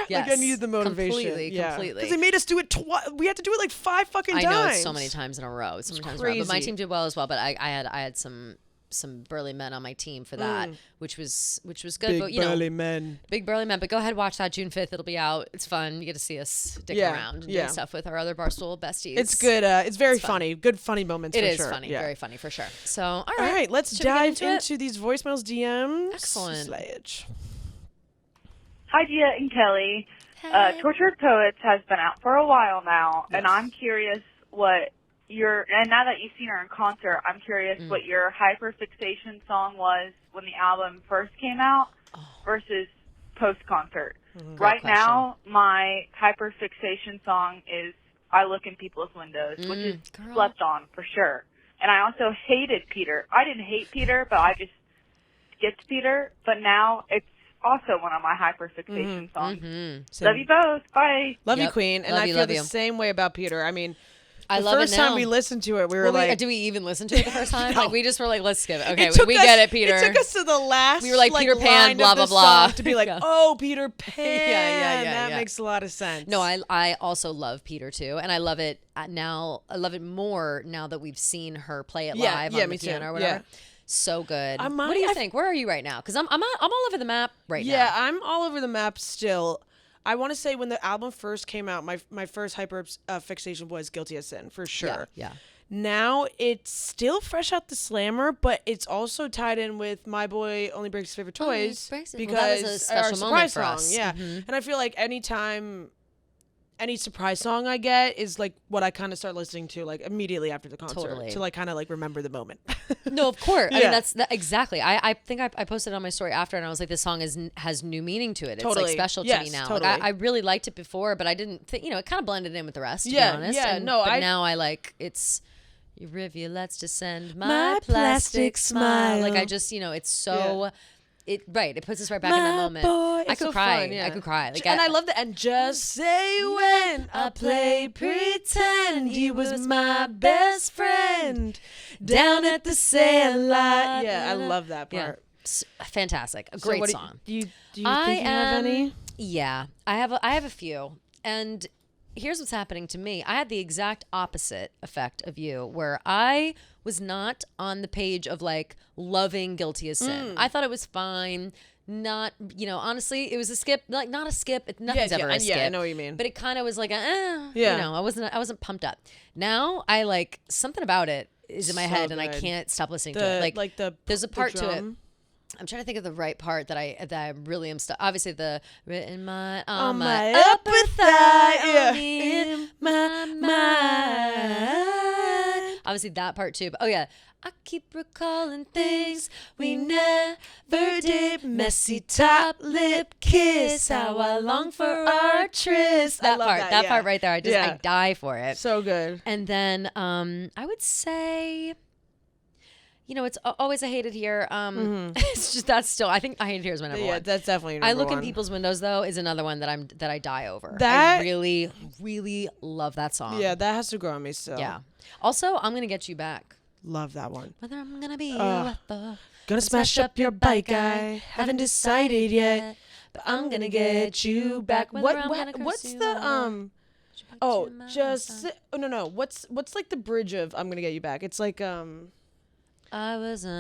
S2: yeah. Like I
S1: Yes.
S2: needed the motivation.
S1: Completely.
S2: Because they made us do it twice. We had to do it like 5 fucking
S1: I
S2: times.
S1: know it's so many times in a row. So many times in a row. But my
S2: crazy.
S1: team did well as well. But I had some some burly men on my team for that, which was good.
S2: Big
S1: but
S2: burly men.
S1: Big burly men. But go ahead, watch that June 5th. It'll be out. It's fun. You get to see us dick around and do stuff with our other Barstool besties.
S2: It's good. It's very funny. Good funny moments.
S1: It
S2: for
S1: is
S2: sure.
S1: funny.
S2: Yeah.
S1: Very funny for sure. So all
S2: right, let's
S1: Should we get
S2: dive
S1: into
S2: into these voicemails, DMs.
S1: Excellent.
S2: Sledge.
S3: Hi, Gia and Kelly. Tortured Poets has been out for a while now, and I'm curious and now that you've seen her in concert, I'm curious what your hyperfixation song was when the album first came out versus post-concert. Right
S1: question.
S3: now, my hyperfixation song is I Look in People's Windows, which is slept on for sure. And I also hated Peter. I didn't hate Peter, but I just skipped Peter. But now it's also one of my hyperfixation songs. Love you both. Bye.
S2: Love you, Queen. And
S1: Love
S2: I
S1: you,
S2: feel
S1: love
S2: the
S1: you.
S2: same way about Peter. I mean,
S1: I
S2: the
S1: love
S2: first
S1: it now.
S2: time we listened to it, we were like,
S1: do we even listen to it the first time?
S2: No.
S1: Like we just were like, let's skip it. Okay,
S2: took
S1: we
S2: us-
S1: get it, Peter.
S2: It took us to the last.
S1: We were like, Peter Pan,
S2: line
S1: blah,
S2: of the
S1: blah, blah.
S2: song to be like,
S1: Yeah.
S2: oh, Peter Pan.
S1: Yeah,
S2: That
S1: yeah.
S2: makes a lot of sense.
S1: No, I also love Peter too, and I love it now. I love it more now that we've seen her play it live on the
S2: me too.
S1: piano or whatever.
S2: Yeah.
S1: So good.
S2: I
S1: What do you think? Where are you right now? Because I'm all over the map right now.
S2: Yeah, I'm all over the map still. I want to say when the album first came out, my first hyper fixation was Guilty as Sin for sure.
S1: Yeah.
S2: Now it's still fresh out the slammer, but it's also tied in with My Boy Only Breaks His Favorite
S1: Only
S2: Toys
S1: Breaks His-
S2: because
S1: well, that was a
S2: our
S1: special moment
S2: surprise
S1: for
S2: song.
S1: us.
S2: Yeah, and I feel like anytime any surprise song I get is like what I kind of start listening to like immediately after the concert
S1: Totally.
S2: to like kind of like remember the moment.
S1: No, of course. I
S2: Yeah.
S1: mean, that's exactly. I think I posted it on my story after, and I was like, this song has new meaning to it. It's like
S2: Totally.
S1: special to
S2: Yes,
S1: me now.
S2: totally.
S1: Like, I really liked it before, but I didn't think, it kind of blended in with the rest, to
S2: Yeah,
S1: be honest.
S2: yeah, no,
S1: but now I like, it's, your rivulets descend, my
S2: plastic
S1: plastic smile. Like,
S2: smile.
S1: I just, it's so, it puts us right back in that moment.
S2: Boy.
S1: I
S2: It's
S1: could
S2: so
S1: cry.
S2: fun, yeah.
S1: I could cry. Like,
S2: And I love the and just say when I play pretend he was my best friend down at the sandlot. Yeah, I love that
S1: Yeah.
S2: part.
S1: Fantastic. A
S2: So
S1: great
S2: what
S1: song.
S2: Do you
S1: I
S2: think you have any?
S1: Yeah, I have a few, and here's what's happening to me. I had the exact opposite effect of you, where I was not on the page of like loving Guilty as Sin. I thought it was fine. Not, honestly, it was a skip. Like not a skip. Nothing's ever a skip.
S2: I know what you mean.
S1: But it kind of was like,
S2: Yeah.
S1: I wasn't pumped up. Now I like something about it is in my
S2: So
S1: head, and I
S2: good.
S1: can't stop listening to it. Like there's a
S2: the
S1: part to it.
S2: drum.
S1: I'm trying to think of the right part that I really am stuck. Obviously, the written my on
S2: my
S1: my upper thigh,
S2: yeah.
S1: only in my mind. Obviously, that part too. But oh yeah, I keep recalling things we never did. Messy top lip kiss, how I long for our tryst. That
S2: love
S1: part,
S2: that,
S1: that
S2: yeah.
S1: part right there. I
S2: Yeah.
S1: die for it.
S2: So good.
S1: And then I would say, it's always a hated here. It's just that's still. I think I hated here is my number
S2: Yeah,
S1: one.
S2: that's definitely your
S1: I
S2: number
S1: look in
S2: one.
S1: people's windows though is another one that I die over.
S2: That-
S1: I really, really love that song.
S2: Yeah, that has to grow on me still.
S1: Yeah. Also, I'm gonna get you back.
S2: Love that one.
S1: Whether I'm gonna be
S2: Gonna smash up your bike, I haven't decided yet, but I'm gonna get you back.
S1: Whether I'm gonna curse
S2: What's
S1: you
S2: the
S1: or-
S2: Oh,
S1: to my
S2: just no. What's like the bridge of "I'm Gonna Get You Back"? It's like
S1: I was
S2: Oh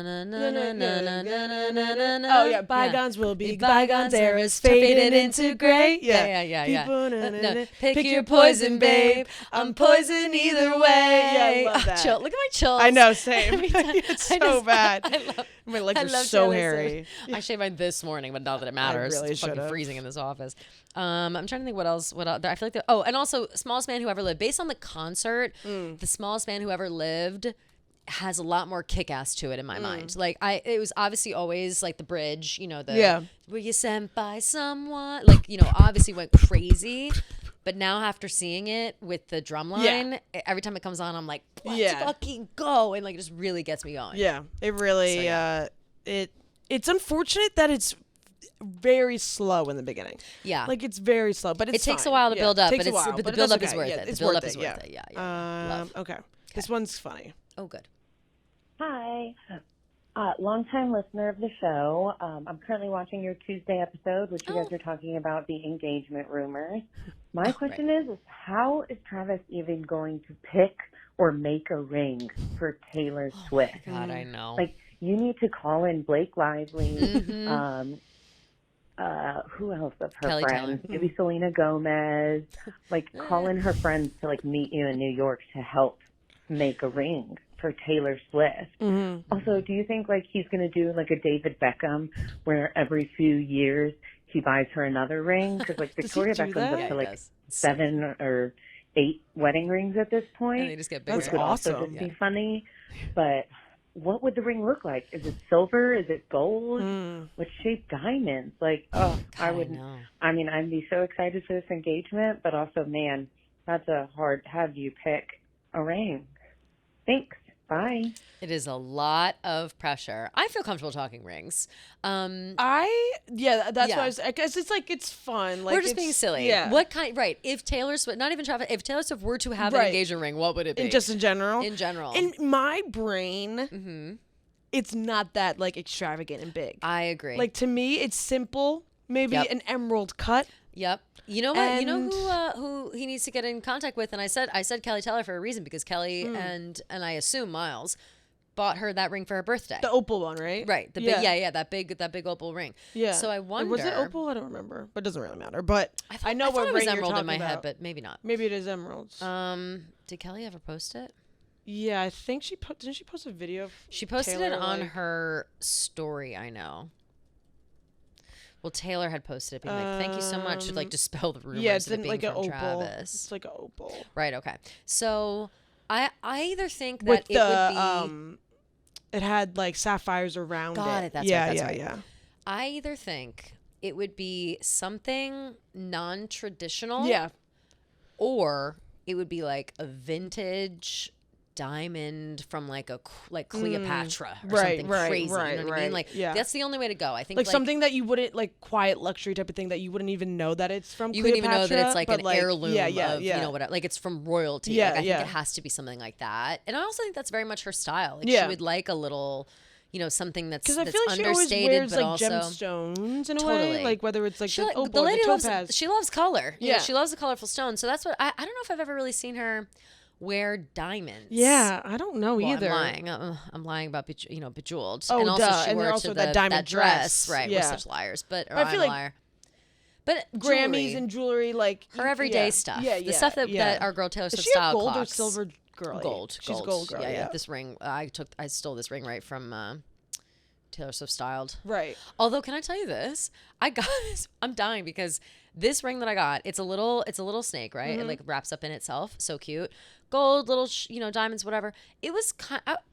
S2: yeah, bygones will be bygones. Eras faded into gray.
S1: Yeah.
S2: People,
S1: No, pick your poison, babe. I'm poison either way.
S2: Yeah, I love that.
S1: Chill. Look at my chills.
S2: I know, same.
S1: Every time.
S2: It's
S1: I
S2: so
S1: just-
S2: bad.
S1: I love.
S2: My legs
S1: I
S2: are
S1: love
S2: so
S1: Taylor
S2: hairy.
S1: Swift. I shaved mine this morning, but not that it matters.
S2: really
S1: It's fucking
S2: should've.
S1: freezing in this office. I'm trying to think what else. I feel like. And also, Smallest Man Who Ever Lived. Based on the concert, The Smallest Man Who Ever Lived has a lot more kick-ass to it in my mind. Like it was obviously always like the bridge, were you sent by someone? Like, obviously went crazy. But now after seeing it with the drum line, every time it comes on, I'm like, let's fucking go. And like, it just really gets me going.
S2: Yeah, it really. It's unfortunate that it's very slow in the beginning.
S1: Yeah.
S2: Like it's very slow, but
S1: It
S2: it's
S1: takes a
S2: fine.
S1: while to
S2: Yeah,
S1: build up,
S2: takes
S1: but
S2: a while,
S1: the
S2: but
S1: build up
S2: that's
S1: is
S2: okay.
S1: worth
S2: Yeah,
S1: it.
S2: it's
S1: The build
S2: worth
S1: up is
S2: it,
S1: worth it. Yeah. Love.
S2: Okay. This one's funny.
S1: Oh, good.
S4: Hi. Longtime listener of the show. I'm currently watching your Tuesday episode, which you guys are talking about the engagement rumors. My question is how is Travis even going to pick or make a ring for Taylor Swift?
S1: God, I know.
S4: Like, you need to call in Blake Lively.
S1: Mm-hmm.
S4: Who else of her
S1: Kelly
S4: friends?
S1: Taylor.
S4: Maybe Selena Gomez. Like, call in her friends to like meet you in New York to help make a ring for Taylor Swift. Also, do you think like he's gonna do like a David Beckham, where every few years he buys her another ring? Because like Victoria
S2: do
S4: Beckham's
S2: that?
S4: up
S1: Yeah,
S4: to
S1: he
S4: like
S1: does.
S4: 7 or 8 wedding rings at this point.
S1: And they just get bigger.
S4: Which would also
S2: awesome.
S4: just be funny. But what would the ring look like? Is it silver? Is it gold? What shape diamonds? Like, oh,
S1: God,
S4: I would.
S1: know.
S4: I mean, I'd be so excited for this engagement, but also, man, that's a hard. How do you pick a ring? Thanks. Bye.
S1: It is a lot of pressure. I feel comfortable talking rings.
S2: That's why
S1: Yeah.
S2: I was. I guess it's like it's fun. Like
S1: We're just
S2: it's-
S1: being silly.
S2: Yeah.
S1: What kind? Right. If Taylor Swift, not even Travis, if Taylor Swift were to have an
S2: Right.
S1: engagement ring, what would it be?
S2: Just in general.
S1: in general.
S2: In my brain,
S1: Mm-hmm.
S2: it's not that like extravagant and big.
S1: I agree.
S2: Like to me, it's simple. Maybe
S1: Yep.
S2: an emerald cut.
S1: Yep. You know what? You know
S2: And-
S1: who he needs to get in contact with, and I said Kelly Taylor for a reason, because Kelly and I assume Miles bought her that ring for her birthday.
S2: The opal one, right?
S1: Right. The big that big opal ring.
S2: Yeah.
S1: So I wonder,
S2: Was it opal? I don't remember, but it doesn't really matter. But I know
S1: I thought
S2: what
S1: it was
S2: ring you're
S1: emerald in
S2: talking
S1: my
S2: about.
S1: head, but maybe not.
S2: Maybe it is emeralds.
S1: Did Kelly ever post it?
S2: Yeah, I think didn't she post a video? Of
S1: She posted
S2: Taylor,
S1: it on
S2: like-
S1: her story, I know. Well, Taylor had posted it, being like, "Thank you so much," to like dispel the rumors
S2: Yeah, it's
S1: of it
S2: in
S1: being
S2: like an
S1: from
S2: opal.
S1: Travis.
S2: It's like an opal
S1: Right. Okay. So I either think that
S2: with
S1: it
S2: the
S1: would be.
S2: It had like sapphires around
S1: Got
S2: it.
S1: it, that's
S2: yeah,
S1: right, that's
S2: yeah,
S1: right.
S2: yeah.
S1: I either think it would be something non-traditional,
S2: Yeah.
S1: or it would be like a vintage diamond from like Cleopatra or
S2: right,
S1: something
S2: right,
S1: crazy.
S2: right,
S1: you know what I mean?
S2: right.
S1: Like
S2: Yeah.
S1: that's the only way to go. I think
S2: Like something that you wouldn't like quiet luxury type of thing that you wouldn't even know that it's from
S1: you wouldn't even know that
S2: Cleopatra,
S1: it's like
S2: but,
S1: an heirloom
S2: yeah, yeah,
S1: of
S2: yeah.
S1: you know whatever. Like it's from royalty.
S2: Yeah,
S1: like, I
S2: yeah.
S1: think it has to be something like that. And I also think that's very much her style. Like
S2: Yeah.
S1: she would like a little, something that's
S2: Because I feel like she always
S1: understated,
S2: wears
S1: but
S2: like
S1: also
S2: gemstones in a
S1: Totally.
S2: way, like whether it's like
S1: she
S2: the
S1: like,
S2: opal
S1: the lady
S2: or the
S1: loves
S2: topaz.
S1: she loves color. You know,
S2: Yeah.
S1: she loves the colorful stone. So that's what I don't know if I've ever really seen her wear diamonds.
S2: Yeah, I don't know
S1: Well,
S2: either.
S1: I'm lying. I'm lying about bejeweled.
S2: Oh,
S1: and also
S2: duh.
S1: she
S2: And
S1: wore it
S2: also
S1: to
S2: that diamond dress.
S1: Right,
S2: Yeah.
S1: we're such liars. But or
S2: I feel
S1: I'm a
S2: like
S1: liar. But
S2: Grammys
S1: jewelry,
S2: and jewelry, like
S1: her everyday
S2: yeah.
S1: stuff.
S2: Yeah,
S1: The
S2: yeah,
S1: stuff that,
S2: yeah.
S1: that our girl Taylor
S2: Is
S1: Swift
S2: she a
S1: style
S2: gold or
S1: clocks.
S2: silver girl?
S1: Gold.
S2: She's gold girl.
S1: Yeah. This ring, I stole this ring right from Taylor Swift styled.
S2: Right.
S1: Although, can I tell you this? I got this. I'm dying because this ring that I got, it's a little snake, right?
S2: Mm-hmm.
S1: It like wraps up in itself. So cute. Gold, little, diamonds, whatever. It was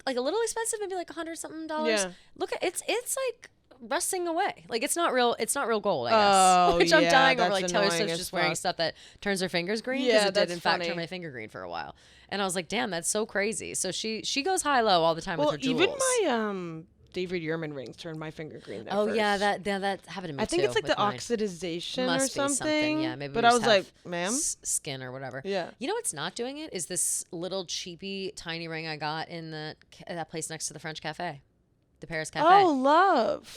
S1: like a little expensive, maybe like $100 something.
S2: Yeah.
S1: Look at it's like rusting away. Like it's not real gold, I guess.
S2: Oh,
S1: Which I'm
S2: yeah,
S1: dying over.
S2: that's
S1: Like Taylor
S2: annoying
S1: Swift's
S2: as
S1: just wearing
S2: fuck.
S1: stuff that turns her fingers green.
S2: Yeah,
S1: Because it did
S2: that's
S1: in fact turn
S2: funny.
S1: my finger green for a while. And I was like, damn, that's so crazy. So she goes high low all the time
S2: Well,
S1: with her jewels.
S2: even my David Yurman rings turned my finger green. At
S1: Oh
S2: first.
S1: yeah, that happened to me
S2: I think
S1: too,
S2: it's like
S1: with
S2: the
S1: mine.
S2: oxidization
S1: Must
S2: or
S1: be
S2: something.
S1: Yeah, maybe.
S2: But
S1: we
S2: I
S1: just
S2: was like,
S1: have
S2: ma'am.
S1: skin or whatever.
S2: Yeah.
S1: You know what's not doing it is this little cheapy tiny ring I got in that place next to the French Cafe, the Paris Cafe.
S2: Oh, love.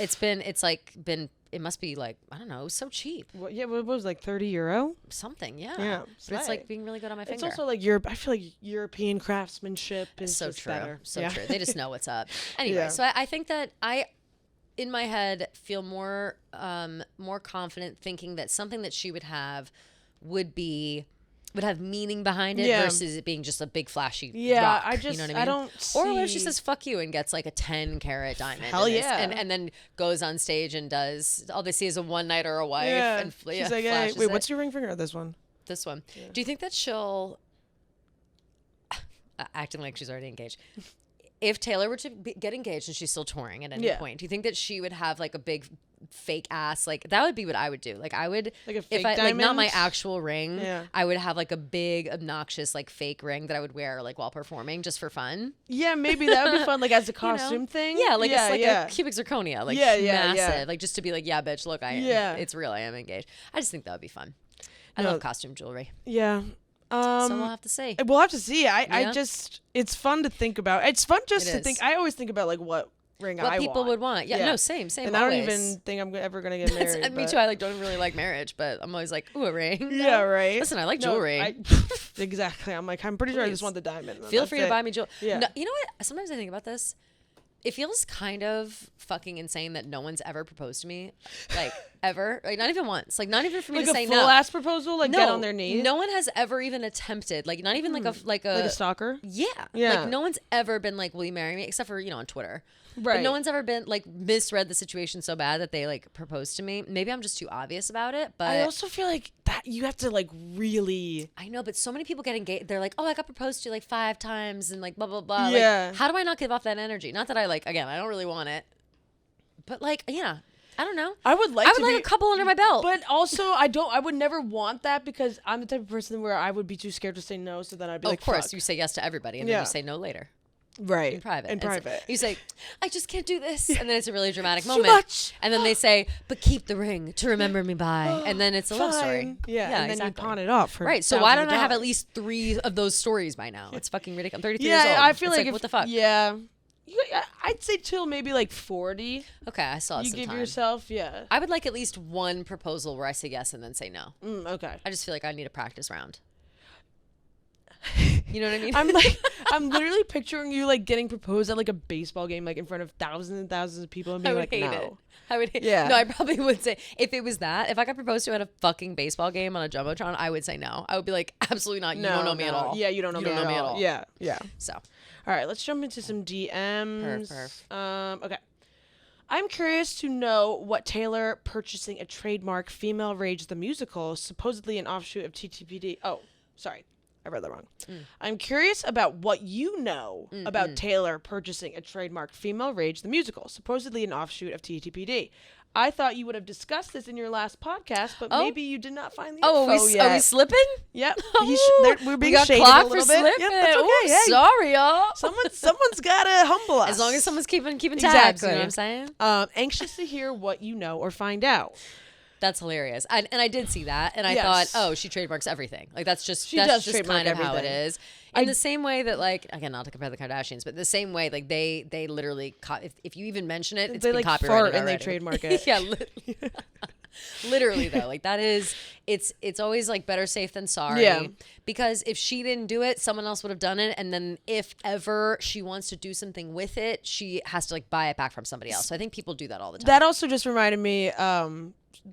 S1: It must be like, I don't know, it was so cheap.
S2: What, yeah, what was it, like €30?
S1: Something, yeah.
S2: Yeah,
S1: But it's
S2: slay.
S1: like being really good on my finger.
S2: It's also like Europe. I feel like European craftsmanship is
S1: so
S2: just
S1: true.
S2: better.
S1: So
S2: Yeah.
S1: true. They just know what's up. Anyway,
S2: Yeah.
S1: so I think that in my head, feel more confident thinking that something that she would have would have meaning behind it
S2: Yeah.
S1: versus it being just a big flashy
S2: Yeah,
S1: rock,
S2: I just
S1: you know what I mean?
S2: don't
S1: Or what if she
S2: see-
S1: says fuck you and gets like a 10-carat diamond?
S2: Hell
S1: and
S2: yeah.
S1: and then goes on stage and does all they see is a one night or a wife
S2: Yeah.
S1: and
S2: She's like, hey,
S1: flashes
S2: wait,
S1: it.
S2: what's your ring finger? This one.
S1: This one. Do you think that she'll acting like she's already engaged? If Taylor were to get engaged and she's still touring at any
S2: Yeah.
S1: point, do you think that she would have like a big fake ass? Like that would be what I would do. Like I would,
S2: Like a
S1: if
S2: fake
S1: I like not my
S2: diamond?
S1: actual ring,
S2: Yeah.
S1: I would have like a big obnoxious like fake ring that I would wear like while performing just for fun.
S2: Yeah, maybe that would be fun, like as a
S1: You know?
S2: costume thing.
S1: Yeah, like it's like
S2: yeah.
S1: a cubic zirconia, like
S2: Yeah, yeah,
S1: massive,
S2: yeah.
S1: like just to be like, yeah, bitch, look, I am.
S2: Yeah.
S1: It's real. I am engaged. I just think that would be fun. I
S2: No.
S1: love costume jewelry,
S2: Yeah.
S1: so we'll have to see.
S2: We'll have to see. I
S1: Yeah.
S2: just, it's fun to think about. It's fun just
S1: It
S2: to
S1: is.
S2: think. I always think about like what ring
S1: What
S2: I
S1: people
S2: want.
S1: would want. Yeah,
S2: Yeah.
S1: no, same.
S2: And I don't
S1: always.
S2: even think I'm ever gonna get
S1: That's-
S2: married.
S1: me
S2: but-
S1: too. I like don't really like marriage, but I'm always like, ooh, a ring.
S2: Yeah,
S1: No.
S2: right.
S1: Listen, I like
S2: No,
S1: jewelry.
S2: exactly. I'm like, I'm pretty sure I just
S1: Please.
S2: want the diamond.
S1: Feel
S2: That's
S1: free to
S2: it.
S1: buy me jewelry.
S2: Yeah.
S1: No, you know what? Sometimes I think about this. It feels kind of fucking insane that no one's ever proposed to me, like ever, like not even once, like not even for me
S2: Like
S1: to
S2: a
S1: say
S2: full
S1: no.
S2: ass proposal, like get on their knees.
S1: No one has ever even attempted, like not even like a
S2: stalker.
S1: Yeah. Like no one's ever been like, will you marry me? Except for, on Twitter.
S2: Right.
S1: But no one's ever been like misread the situation so bad that they like proposed to me. Maybe I'm just too obvious about it, but
S2: I also feel like that you have to like really.
S1: I know, but so many people get engaged. They're like, oh, I got proposed to like 5 times and like blah, blah, blah.
S2: Yeah.
S1: Like, how do I not give off that energy? Not that I like, again, I don't really want it. But like, yeah, I don't know.
S2: I would like
S1: a couple under my belt.
S2: But also, I would never want that because I'm the type of person where I would be too scared to say no. So then I'd be like,
S1: of course,
S2: fuck.
S1: you say yes to everybody and then you say no later.
S2: Right.
S1: In private.
S2: In private.
S1: You say, I just can't do this. And then it's a really dramatic
S2: Too
S1: moment.
S2: much.
S1: And then they say, but keep the ring to remember me by. And then it's a love story.
S2: Fine. Yeah. And then
S1: exactly.
S2: you pawn it off for
S1: Right. So why
S2: thousands
S1: don't
S2: of
S1: I have at
S2: dollars.
S1: least 3 of those stories by now? It's fucking ridiculous. I'm 33 years old.
S2: Yeah, I feel
S1: It's
S2: like,
S1: what the fuck?
S2: Yeah. I'd say till maybe like 40.
S1: Okay, I still have
S2: You
S1: some
S2: give
S1: time.
S2: yourself, yeah.
S1: I would like at least one proposal where I say yes and then say no.
S2: Okay.
S1: I just feel like I need a practice round. You know what I mean?
S2: I'm literally picturing you like getting proposed at like a baseball game, like in front of thousands and thousands of people, and
S1: I
S2: being
S1: would
S2: like,
S1: hate
S2: no.
S1: it. I would hate
S2: Yeah.
S1: No, I probably would say, if it was that, if I got proposed to at a fucking baseball game on a Jumbotron, I would say no. I would be like, absolutely not. You don't know me at all.
S2: Yeah, you don't know me at all. Yeah, yeah.
S1: So,
S2: All right, let's jump into some DMs. Okay. I'm curious to know what Taylor purchasing a trademark Female Rage the Musical, supposedly an offshoot of TTPD. Oh, sorry. I read that wrong. I'm curious about what you know about Taylor purchasing a trademark Female Rage the Musical, supposedly an offshoot of TTPD. I thought you would have discussed this in your last podcast, but maybe you did not find the info yet.
S1: Are we slipping?
S2: Yep.
S1: we
S2: We're being
S1: got
S2: shaded
S1: clocked
S2: a little
S1: for
S2: bit.
S1: slipping.
S2: Yep, that's okay.
S1: Ooh,
S2: Hey,
S1: sorry, y'all.
S2: someone's got to humble us.
S1: As long as someone's keeping tabs,
S2: Exactly.
S1: you know what I'm saying?
S2: Anxious to hear what you know or find out.
S1: That's hilarious. And I did see that, and I
S2: Yes.
S1: thought, oh, she trademarks everything. Like that's just
S2: does
S1: just
S2: trademark
S1: kind of how it
S2: everything.
S1: is. In the same way that, like, again, not to compare the Kardashians, but the same way, like they literally if you even mention it, it's
S2: They
S1: been
S2: like
S1: copyrighted
S2: fart and they
S1: already.
S2: trademark it.
S1: Yeah, literally though, like that is it's always like better safe than sorry.
S2: Yeah.
S1: Because if she didn't do it, someone else would have done it, and then if ever she wants to do something with it, she has to like buy it back from somebody else. So I think people do that all the time.
S2: That also just reminded me,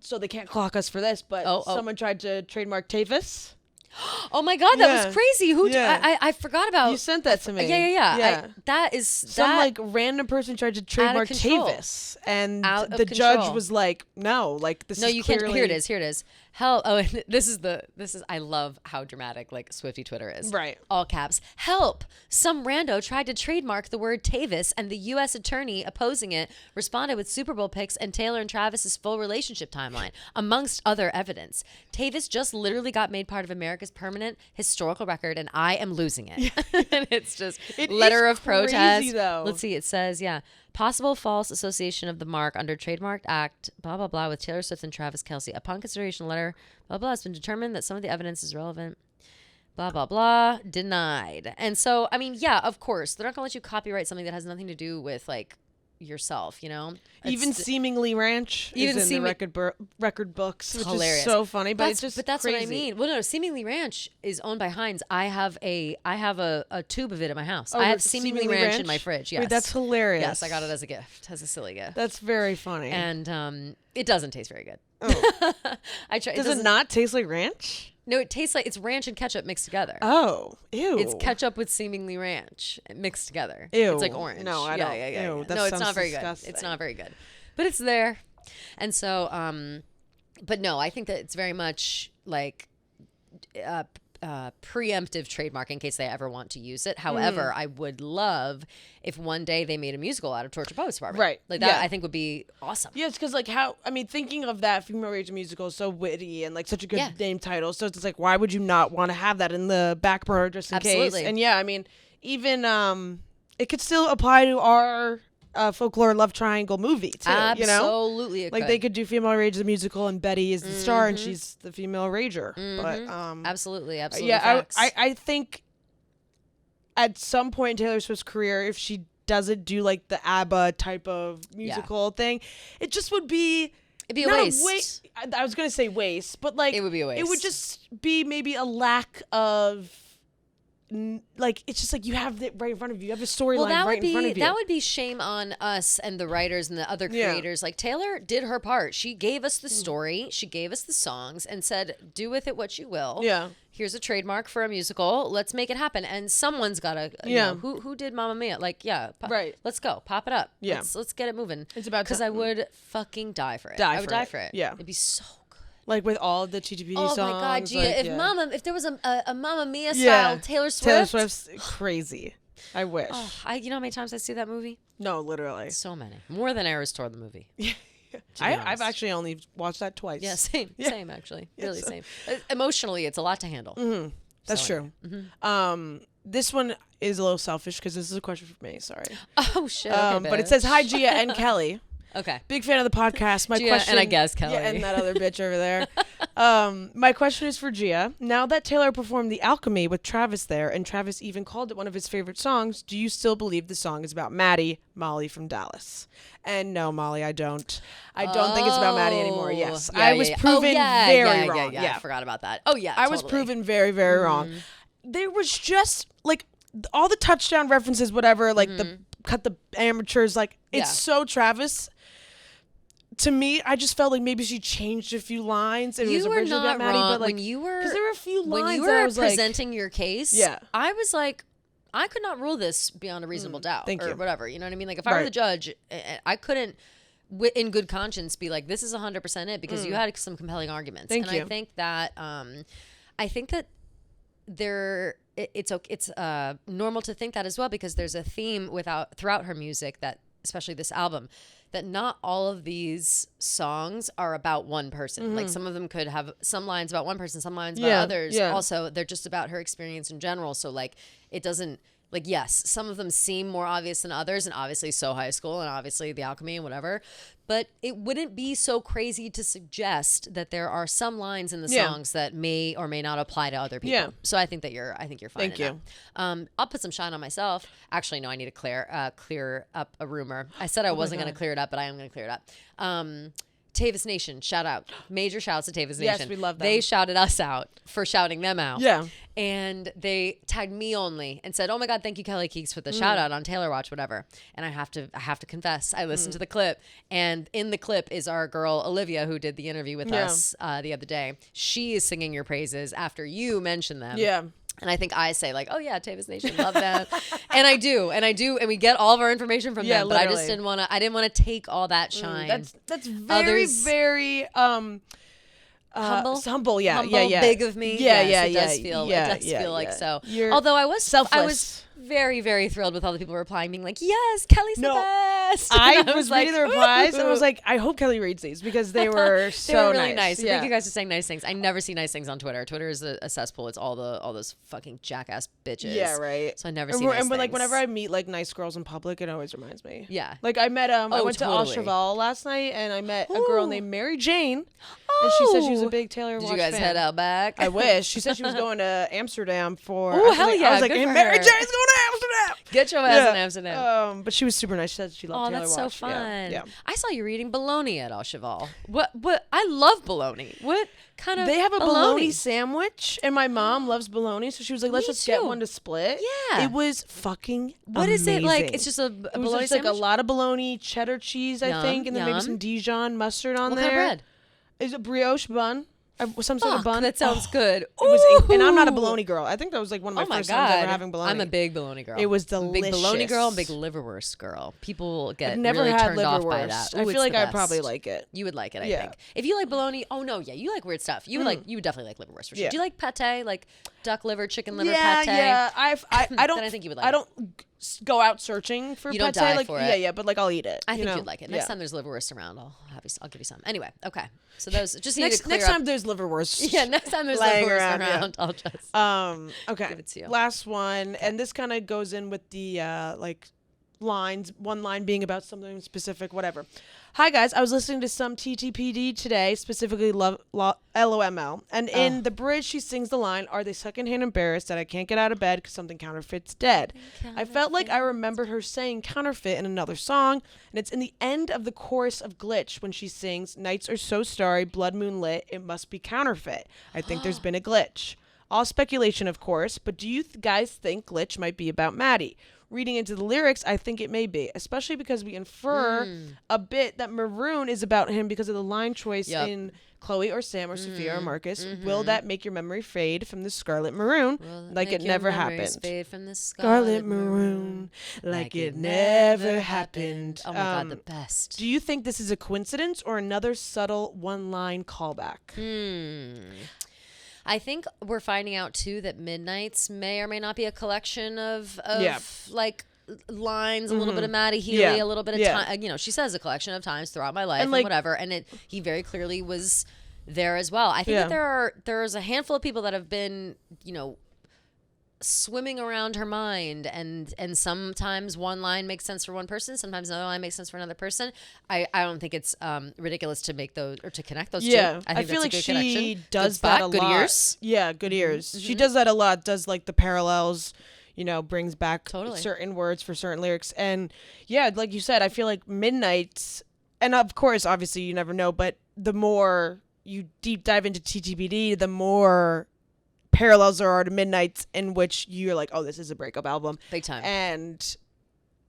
S2: so they can't clock us for this, but
S1: Oh.
S2: someone tried to trademark Tavis.
S1: Oh my god, that
S2: Yeah.
S1: was crazy. Who?
S2: Yeah.
S1: I forgot about.
S2: You sent that to me.
S1: Yeah. That is
S2: Some like random person tried to trademark
S1: control.
S2: Tavis, and
S1: Out of
S2: the judge
S1: control.
S2: was like, "No, like this
S1: No,
S2: is
S1: you
S2: clearly."
S1: can't. Here it is. Help! Oh, and this is. I love how dramatic like Swiftie Twitter is.
S2: Right.
S1: All caps. Help! Some rando tried to trademark the word Tavis, and the U.S. attorney opposing it responded with Super Bowl pics and Taylor and Travis's full relationship timeline, amongst other evidence. Tavis just literally got made part of America's permanent historical record, and I am losing it. And it's just letter
S2: is
S1: of protest.
S2: crazy, though.
S1: Let's see. It says, possible false association of the mark under Trademark Act, blah, blah, blah, with Taylor Swift and Travis Kelce. Upon consideration, letter, blah, blah, it's been determined that some of the evidence is relevant, blah, blah, blah, denied. And so, I mean, yeah, of course, they're not going to let you copyright something that has nothing to do with, like, yourself, you know?
S2: Even Seemingly Ranch
S1: Even
S2: is in the record books, which
S1: hilarious.
S2: is so funny, but it's just
S1: that's
S2: crazy.
S1: what I mean. Well, no, Seemingly Ranch is owned by Heinz. I have a tube of it in my house. I have Seemingly Ranch in my fridge. Yes,
S2: Wait, that's hilarious.
S1: Yes, I got it as a gift, as a silly gift.
S2: That's very funny.
S1: And it doesn't taste very good.
S2: Oh.
S1: I try.
S2: Does it not taste like ranch?
S1: No, it tastes like it's ranch and ketchup mixed together.
S2: Oh, ew.
S1: It's ketchup with Seemingly Ranch mixed together.
S2: Ew.
S1: It's like orange.
S2: No, I don't.
S1: Yeah.
S2: Ew, that
S1: No, it's
S2: sounds
S1: not very
S2: disgusting.
S1: good. It's not very good. But it's there. And so, but no, I think that it's very much like preemptive trademark in case they ever want to use it. However, I would love if one day they made a musical out of Torture Poets Department.
S2: Right.
S1: Like that,
S2: Yeah.
S1: I think would be awesome.
S2: Yeah, it's because like thinking of that Female Rage musical is so witty and like such a good name title. So it's like, why would you not want to have that in the back burner just in
S1: Absolutely.
S2: case? And yeah, I mean, even it could still apply to our folklore love triangle movie too.
S1: Absolutely,
S2: You know,
S1: it
S2: like
S1: could.
S2: they could do Female Rage the musical and Betty is the star and she's the female rager. But
S1: Absolutely.
S2: yeah,
S1: Facts.
S2: I think at some point in Taylor Swift's career, if she doesn't do like the ABBA type of musical thing, it just would be.
S1: It'd be a
S2: not
S1: waste.
S2: I was gonna say waste, but like
S1: It would be a waste.
S2: It would just be maybe a lack of like it's just like you have it right in front of you. You have a storyline
S1: Well, that
S2: right
S1: would
S2: in front
S1: be
S2: of you.
S1: that would be shame on us and the writers and the other creators. Like Taylor did her part. She gave us the story. She gave us the songs and said, "Do with it what you will."
S2: Yeah.
S1: Here's a trademark for a musical. Let's make it happen. And someone's got to.
S2: Yeah.
S1: Who did Mamma Mia? Like,
S2: Right.
S1: Let's go. Pop it up.
S2: Yeah.
S1: Let's get it moving.
S2: It's about
S1: because I would fucking die for it. I would die for it.
S2: Yeah.
S1: It'd be so good.
S2: Like with all of the TTPD
S1: Oh
S2: songs.
S1: my God, Gia!
S2: Like,
S1: If there was a Mamma Mia style Taylor Swift.
S2: Taylor Swift's crazy. I wish.
S1: Oh, you know how many times I see that movie?
S2: No, literally.
S1: So many. More than Eras Tour the movie.
S2: I've
S1: honest.
S2: actually only watched that twice.
S1: Yeah, same actually. Really
S2: so-
S1: same. Emotionally, it's a lot to handle.
S2: That's
S1: So,
S2: true. This one is a little selfish because this is a question for me. Sorry.
S1: Oh shit. Okay,
S2: But it says, "Hi, Gia and Kelly.
S1: Okay.
S2: Big fan of the podcast. My
S1: Gia
S2: question,
S1: and I guess Kelly.
S2: yeah, and that other bitch over there. My question is for Gia. Now that Taylor performed The Alchemy with Travis there, and Travis even called it one of his favorite songs, do you still believe the song is about Maddie, Molly from Dallas? And no, Molly, I don't. I don't think it's about Maddie anymore. Yes,
S1: Yeah,
S2: I was
S1: yeah.
S2: proven very wrong.
S1: Yeah, I forgot about that. Oh yeah.
S2: I was
S1: totally.
S2: proven very, very wrong. There was just like all the touchdown references, whatever, like the cut the amateurs, like it's
S1: Yeah.
S2: so Travis. To me, I just felt like maybe she changed a few lines. And it was
S1: You were
S2: originally
S1: not
S2: about Maddie,
S1: wrong
S2: but like
S1: when you were
S2: because there were a few lines
S1: when you
S2: that I
S1: were
S2: was like,
S1: presenting your case.
S2: Yeah.
S1: I was like, I could not rule this beyond a reasonable doubt.
S2: thank
S1: or
S2: you.
S1: whatever. You know what I mean? Like if I were
S2: Right.
S1: the judge, I couldn't. In good conscience, be like, this is 100% it because you had some compelling arguments.
S2: Thank
S1: and
S2: you.
S1: I think that it's normal to think that as well because there's a theme throughout her music that, especially this album, that not all of these songs are about one person. Like some of them could have some lines about one person, some lines about others.
S2: yeah.
S1: Also, they're just about her experience in general. So like, it doesn't. Like, yes, some of them seem more obvious than others, and obviously So High School and obviously The Alchemy and whatever. But it wouldn't be so crazy to suggest that there are some lines in the
S2: Yeah.
S1: songs that may or may not apply to other people.
S2: Yeah.
S1: So I think you're fine.
S2: Thank
S1: in
S2: you.
S1: that. I'll put some shine on myself. Actually, no, I need to clear up a rumor. I said I wasn't going to clear it up, but I am going to clear it up. Tavis Nation, shout out. Major shouts to Tavis Nation.
S2: Yes, we love them.
S1: They shouted us out for shouting them out.
S2: Yeah.
S1: And they tagged me only and said, "Oh my God, thank you, Kelly Keeks, for the shout out on Taylor Watch, whatever." And I have to confess, I listened to the clip, and in the clip is our girl Olivia, who did the interview with us the other day. She is singing your praises after you mentioned them.
S2: Yeah.
S1: And I think I say like, "Oh yeah, Tavis Nation, love them," and I do, and we get all of our information from them. But I just
S2: literally.
S1: I didn't want to take all that shine.
S2: That's very,
S1: Others-
S2: very
S1: Humble?
S2: humble, yeah,
S1: Humble,
S2: yeah.
S1: big of me.
S2: Yeah,
S1: Yes,
S2: yeah,
S1: it
S2: yeah.
S1: does feel,
S2: yeah,
S1: it does
S2: yeah,
S1: feel like
S2: yeah.
S1: so.
S2: You're
S1: Although I was
S2: selfless.
S1: very, very thrilled with all the people replying, being like, "Yes, Kelly's
S2: No,
S1: the best."
S2: I
S1: And
S2: was reading the replies and I was like, I hope Kelly reads these because they were so
S1: they were really nice.
S2: Yeah.
S1: Thank you guys for saying nice things. I never see nice things on Twitter. Twitter is a cesspool. It's all those fucking jackass bitches.
S2: Yeah, right.
S1: So I never
S2: And
S1: see
S2: we're-
S1: nice
S2: and when, like
S1: things.
S2: whenever I meet like nice girls in public, it always reminds me.
S1: Yeah.
S2: Like I met I
S1: Oh,
S2: went to
S1: totally.
S2: Oshaval last night and I met a girl named Mary Jane, and she said she was a big Taylor
S1: Did
S2: Watch
S1: you guys
S2: fan.
S1: head out back?
S2: I wish. She said she was going to Amsterdam for.
S1: Ooh,
S2: I was
S1: hell
S2: like-
S1: yeah,
S2: I was like,
S1: good
S2: hey,
S1: for
S2: Mary
S1: her.
S2: Jane's going to Amsterdam.
S1: Get your ass in Amsterdam.
S2: But she was super nice. She said she loved
S1: Oh,
S2: Taylor
S1: that's so
S2: Watch. Yeah,
S1: fun.
S2: yeah.
S1: I saw you reading bologna at Al Cheval. What? I love bologna. What kind of
S2: They have a bologna sandwich, and my mom loves bologna, so she was like, "Let's
S1: Me
S2: just get
S1: too.
S2: one to split."
S1: Yeah.
S2: it was fucking.
S1: What is it like?
S2: amazing.
S1: It's just a
S2: It was
S1: bologna
S2: just like a
S1: sandwich?
S2: lot of bologna, cheddar cheese, I
S1: Yum,
S2: think, and then maybe
S1: yum.
S2: some Dijon mustard on
S1: What
S2: there.
S1: kind of bread?
S2: Is it brioche bun? Some sort of
S1: Fuck,
S2: bun.
S1: that sounds
S2: Oh,
S1: good.
S2: It was, and I'm not a
S1: Ooh.
S2: bologna girl. I think that was like one of my
S1: Oh my
S2: first
S1: god!
S2: times ever having bologna.
S1: I'm a big bologna girl.
S2: It was
S1: I'm a big bologna girl and
S2: delicious.
S1: big liverwurst girl. People get
S2: I've never
S1: really
S2: had
S1: turned off by that.
S2: liverwurst. I
S1: Ooh,
S2: feel
S1: it's
S2: like
S1: the
S2: I'd probably
S1: best.
S2: like it.
S1: You would like it, I
S2: Yeah.
S1: think. If you like bologna, oh no, yeah, you like weird stuff. You would you would definitely like liverwurst for sure.
S2: Yeah.
S1: Do you like pate, like duck liver, chicken liver
S2: Yeah,
S1: pate?
S2: yeah. I don't.
S1: Then I think you would like
S2: I
S1: it.
S2: don't go out searching for
S1: You don't
S2: pate.
S1: die
S2: like,
S1: for
S2: yeah,
S1: it.
S2: yeah, but like I'll eat it.
S1: I think
S2: you know?
S1: you'd like it. Next
S2: Yeah.
S1: time there's liverwurst around, I'll give you some. Anyway, okay. So those just need to
S2: Next
S1: clear
S2: time
S1: up.
S2: there's liverwurst.
S1: Yeah, next time there's
S2: lying
S1: liverwurst
S2: around, yeah.
S1: around, I'll just.
S2: Okay.
S1: Give it to you.
S2: Last one, and this kind of goes in with the like lines. One line being about something specific, whatever. Hi guys, I was listening to some TTPD today, specifically LOML, and in the bridge she sings the line, "Are they secondhand embarrassed that I can't get out of bed because something counterfeit's dead?" I felt like I remembered her saying counterfeit in another song, and it's in the end of the chorus of Glitch when she sings, "Nights are so starry, blood moon lit, it must be counterfeit. I think there's been a glitch." All speculation, of course, but do you guys think Glitch might be about Maddie? Reading into the lyrics, I think it may be, especially because we infer a bit that Maroon is about him because of the line choice in Chloe or Sam or Sophia or Marcus. Will that make your memory fade from the Scarlet Maroon like it never happened?
S1: Fade from the
S2: Scarlet Maroon like it never happened.
S1: Oh my God, the best.
S2: Do you think this is a coincidence or another subtle one-line callback?
S1: I think we're finding out too that Midnights may or may not be a collection of like lines, a little bit of Maddie Healy, a little bit of time. You know, she says a collection of times throughout my life and whatever. And he very clearly was there as well. I think that there's a handful of people that have been, you know, swimming around her mind, and sometimes one line makes sense for one person, sometimes another line makes sense for another person. I don't think it's ridiculous to make those or to connect those two. I
S2: feel like
S1: that's a good
S2: she
S1: connection.
S2: does
S1: Good
S2: that
S1: spot,
S2: a
S1: good
S2: lot.
S1: Ears.
S2: Yeah, good ears. She does that a lot. Does like the parallels, you know, brings back certain words for certain lyrics. And yeah, like you said, I feel like Midnights, and of course, obviously you never know, but the more you deep dive into TTPD, the more parallels there are to Midnights, in which you're like, oh, this is a breakup album.
S1: Big time.
S2: And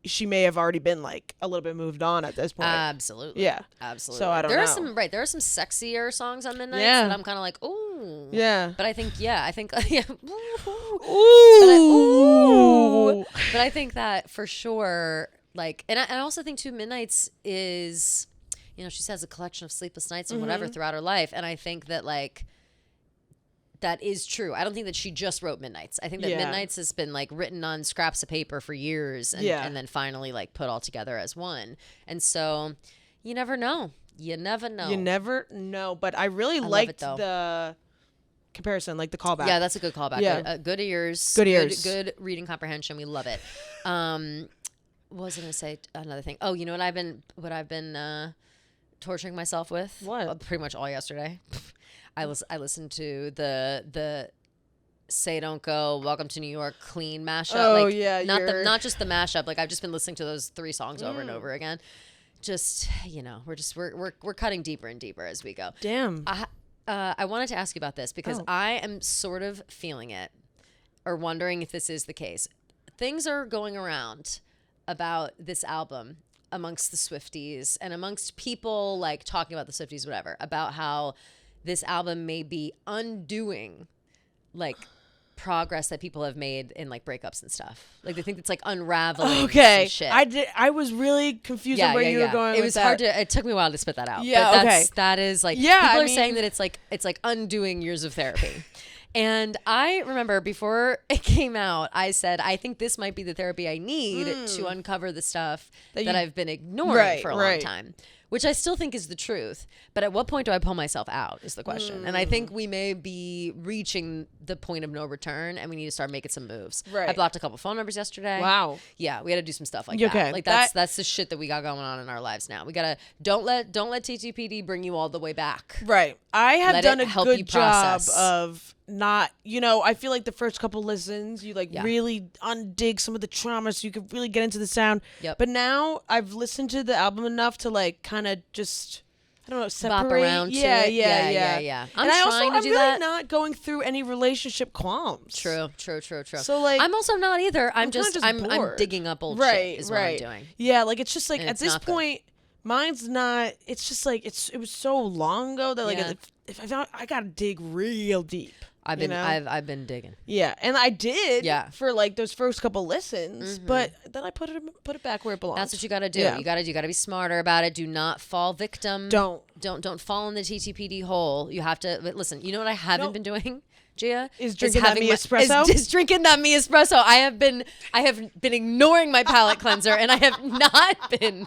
S2: she may have already been like a little bit moved on at this point.
S1: Absolutely.
S2: Yeah.
S1: Absolutely.
S2: So I don't know.
S1: There are some sexier songs on Midnights
S2: Yeah.
S1: that I'm kind of like, ooh.
S2: Yeah.
S1: But I think, yeah.
S2: Ooh.
S1: But I think that for sure, like, and I also think too, Midnights is, you know, she says a collection of sleepless nights and whatever throughout her life. And I think that, like, that is true. I don't think that she just wrote Midnights. I think that Midnights has been like written on scraps of paper for years and then finally like put all together as one. And so you never know. You never know.
S2: You never know. But I really liked the comparison, like the callback.
S1: Yeah, that's a good callback.
S2: Yeah.
S1: Good ears.
S2: Good ears.
S1: Good reading comprehension. We love it. What was I going to say? Another thing. Oh, you know what I've been torturing myself with?
S2: What?
S1: Pretty much all yesterday. I listened to the Say Don't Go, Welcome to New York clean mashup.
S2: Oh,
S1: like,
S2: yeah.
S1: not just the mashup. Like, I've just been listening to those 3 songs over and over again. Just, you know, we're cutting deeper and deeper as we go.
S2: Damn.
S1: I wanted to ask you about this because I am sort of feeling it or wondering if this is the case. Things are going around about this album amongst the Swifties and amongst people like talking about the Swifties, whatever, about how this album may be undoing like progress that people have made in like breakups and stuff. Like they think it's like unraveling some shit.
S2: I was really confused on where you were going.
S1: It was hard to. It took me a while to spit that out.
S2: Yeah,
S1: but that is like people are saying that it's like undoing years of therapy. And I remember before it came out, I said, I think this might be the therapy I need to uncover the stuff that I've been ignoring for a long time, which I still think is the truth. But at what point do I pull myself out is the question. And I think we may be reaching the point of no return and we need to start making some moves.
S2: Right.
S1: I blocked a couple phone numbers yesterday.
S2: Wow.
S1: Yeah, we had to do some stuff like
S2: Okay.
S1: that. Like that's the shit that we got going on in our lives now. We gotta don't let TTPD bring you all the way back.
S2: Right. I have done a good job
S1: process.
S2: of not, you know, I feel like the first couple listens, you really undig some of the trauma so you could really get into the sound.
S1: Yep.
S2: But now I've listened to the album enough to like kind of just, I don't know, separate.
S1: Bop around to
S2: yeah,
S1: it.
S2: yeah.
S1: I'm
S2: really not going through any relationship qualms.
S1: True.
S2: So like,
S1: I'm also not either. I'm
S2: bored.
S1: digging up old shit is what I'm doing.
S2: Yeah, like it's just like
S1: And
S2: at
S1: it's
S2: this
S1: not good.
S2: point, mine's not. It's just like it was so long ago that like
S1: Yeah.
S2: if I found, I gotta dig real deep.
S1: I've been digging.
S2: Yeah, and I did.
S1: Yeah.
S2: For like those first couple listens, but then I put it back where it belongs.
S1: That's what you got to do.
S2: Yeah.
S1: You got to be smarter about it. Do not fall victim.
S2: Don't
S1: fall in the TTPD hole. You have to listen. You know what I haven't been doing, Gia?
S2: Is drinking that Me Espresso?
S1: Is drinking that Me Espresso. I have been ignoring my palate cleanser, and I have not been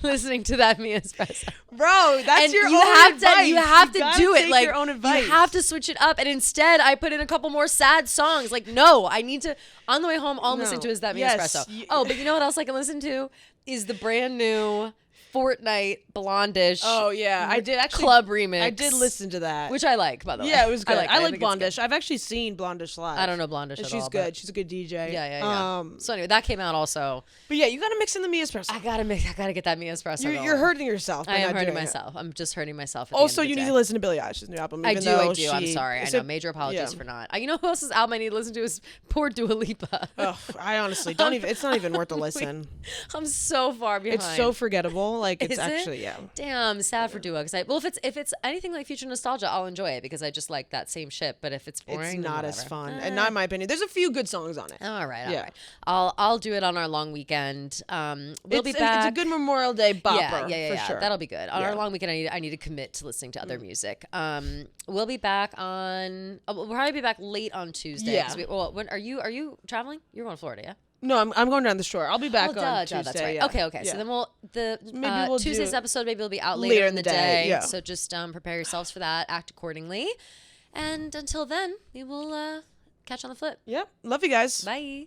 S1: listening to that Me Espresso.
S2: Bro, that's
S1: And
S2: your
S1: you
S2: own
S1: have
S2: advice.
S1: to you have to
S2: gotta
S1: do it
S2: take
S1: like
S2: your own advice.
S1: you have to switch it up, and instead I put in a couple more sad songs. Like, no, I need to. On the way home, all I'm listening to is that Me
S2: Yes,
S1: Espresso. But you know what else I can listen to is the brand new Fortnite Blondish.
S2: Oh yeah, I did actually.
S1: Club remix.
S2: I did listen to that.
S1: which I like, by the way.
S2: Yeah, it was good. I like
S1: think it's good.
S2: Blondish. I've actually seen Blondish live.
S1: I don't know Blondish
S2: And
S1: at
S2: she's
S1: all.
S2: good.
S1: But
S2: She's a good DJ.
S1: yeah. So anyway, that came out also.
S2: But yeah, you gotta mix in the Mia Espresso.
S1: I gotta get that Mia Espresso.
S2: You're hurting yourself. by
S1: I am
S2: not
S1: hurting
S2: doing it.
S1: myself. I'm just hurting myself. At
S2: Also,
S1: the end
S2: you
S1: of
S2: need
S1: the
S2: to
S1: day.
S2: listen to Billie Eilish's new album.
S1: I
S2: even
S1: do.
S2: though
S1: I'm
S2: she-
S1: sorry. I
S2: it's
S1: know.
S2: a-
S1: Major apologies
S2: yeah.
S1: for not. You know who else's album I need to listen to is poor Dua Lipa.
S2: Ugh, I honestly don't even. It's not even worth a listen.
S1: I'm so far behind.
S2: It's so forgettable. Like it's
S1: Is it?
S2: actually yeah.
S1: Damn, sad for Dua. Because if it's anything like future nostalgia, I'll enjoy it because I just like that same shit. But if it's boring,
S2: It's
S1: then
S2: not as
S1: whatever.
S2: fun, and not in my opinion. There's a few good songs on it.
S1: All right.
S2: Yeah.
S1: I'll do it on our long weekend. We'll be
S2: It's
S1: back.
S2: a good Memorial Day bopper.
S1: Yeah,
S2: for sure.
S1: That'll be good. On
S2: Yeah.
S1: our long weekend, I need to commit to listening to other music. We'll be back on. We'll probably be back late on Tuesday.
S2: Yeah.
S1: 'cause when are you traveling? You're going to Florida, yeah?
S2: No, I'm going down the shore. I'll be back
S1: Oh,
S2: on
S1: duh,
S2: Tuesday.
S1: that's right.
S2: Yeah.
S1: Okay.
S2: Yeah.
S1: So then
S2: we'll do
S1: Tuesday's
S2: it
S1: episode maybe will be out later in the day.
S2: Yeah.
S1: So just prepare yourselves for that. Act accordingly. And until then, we will catch on the flip.
S2: Yep. Love you guys.
S1: Bye.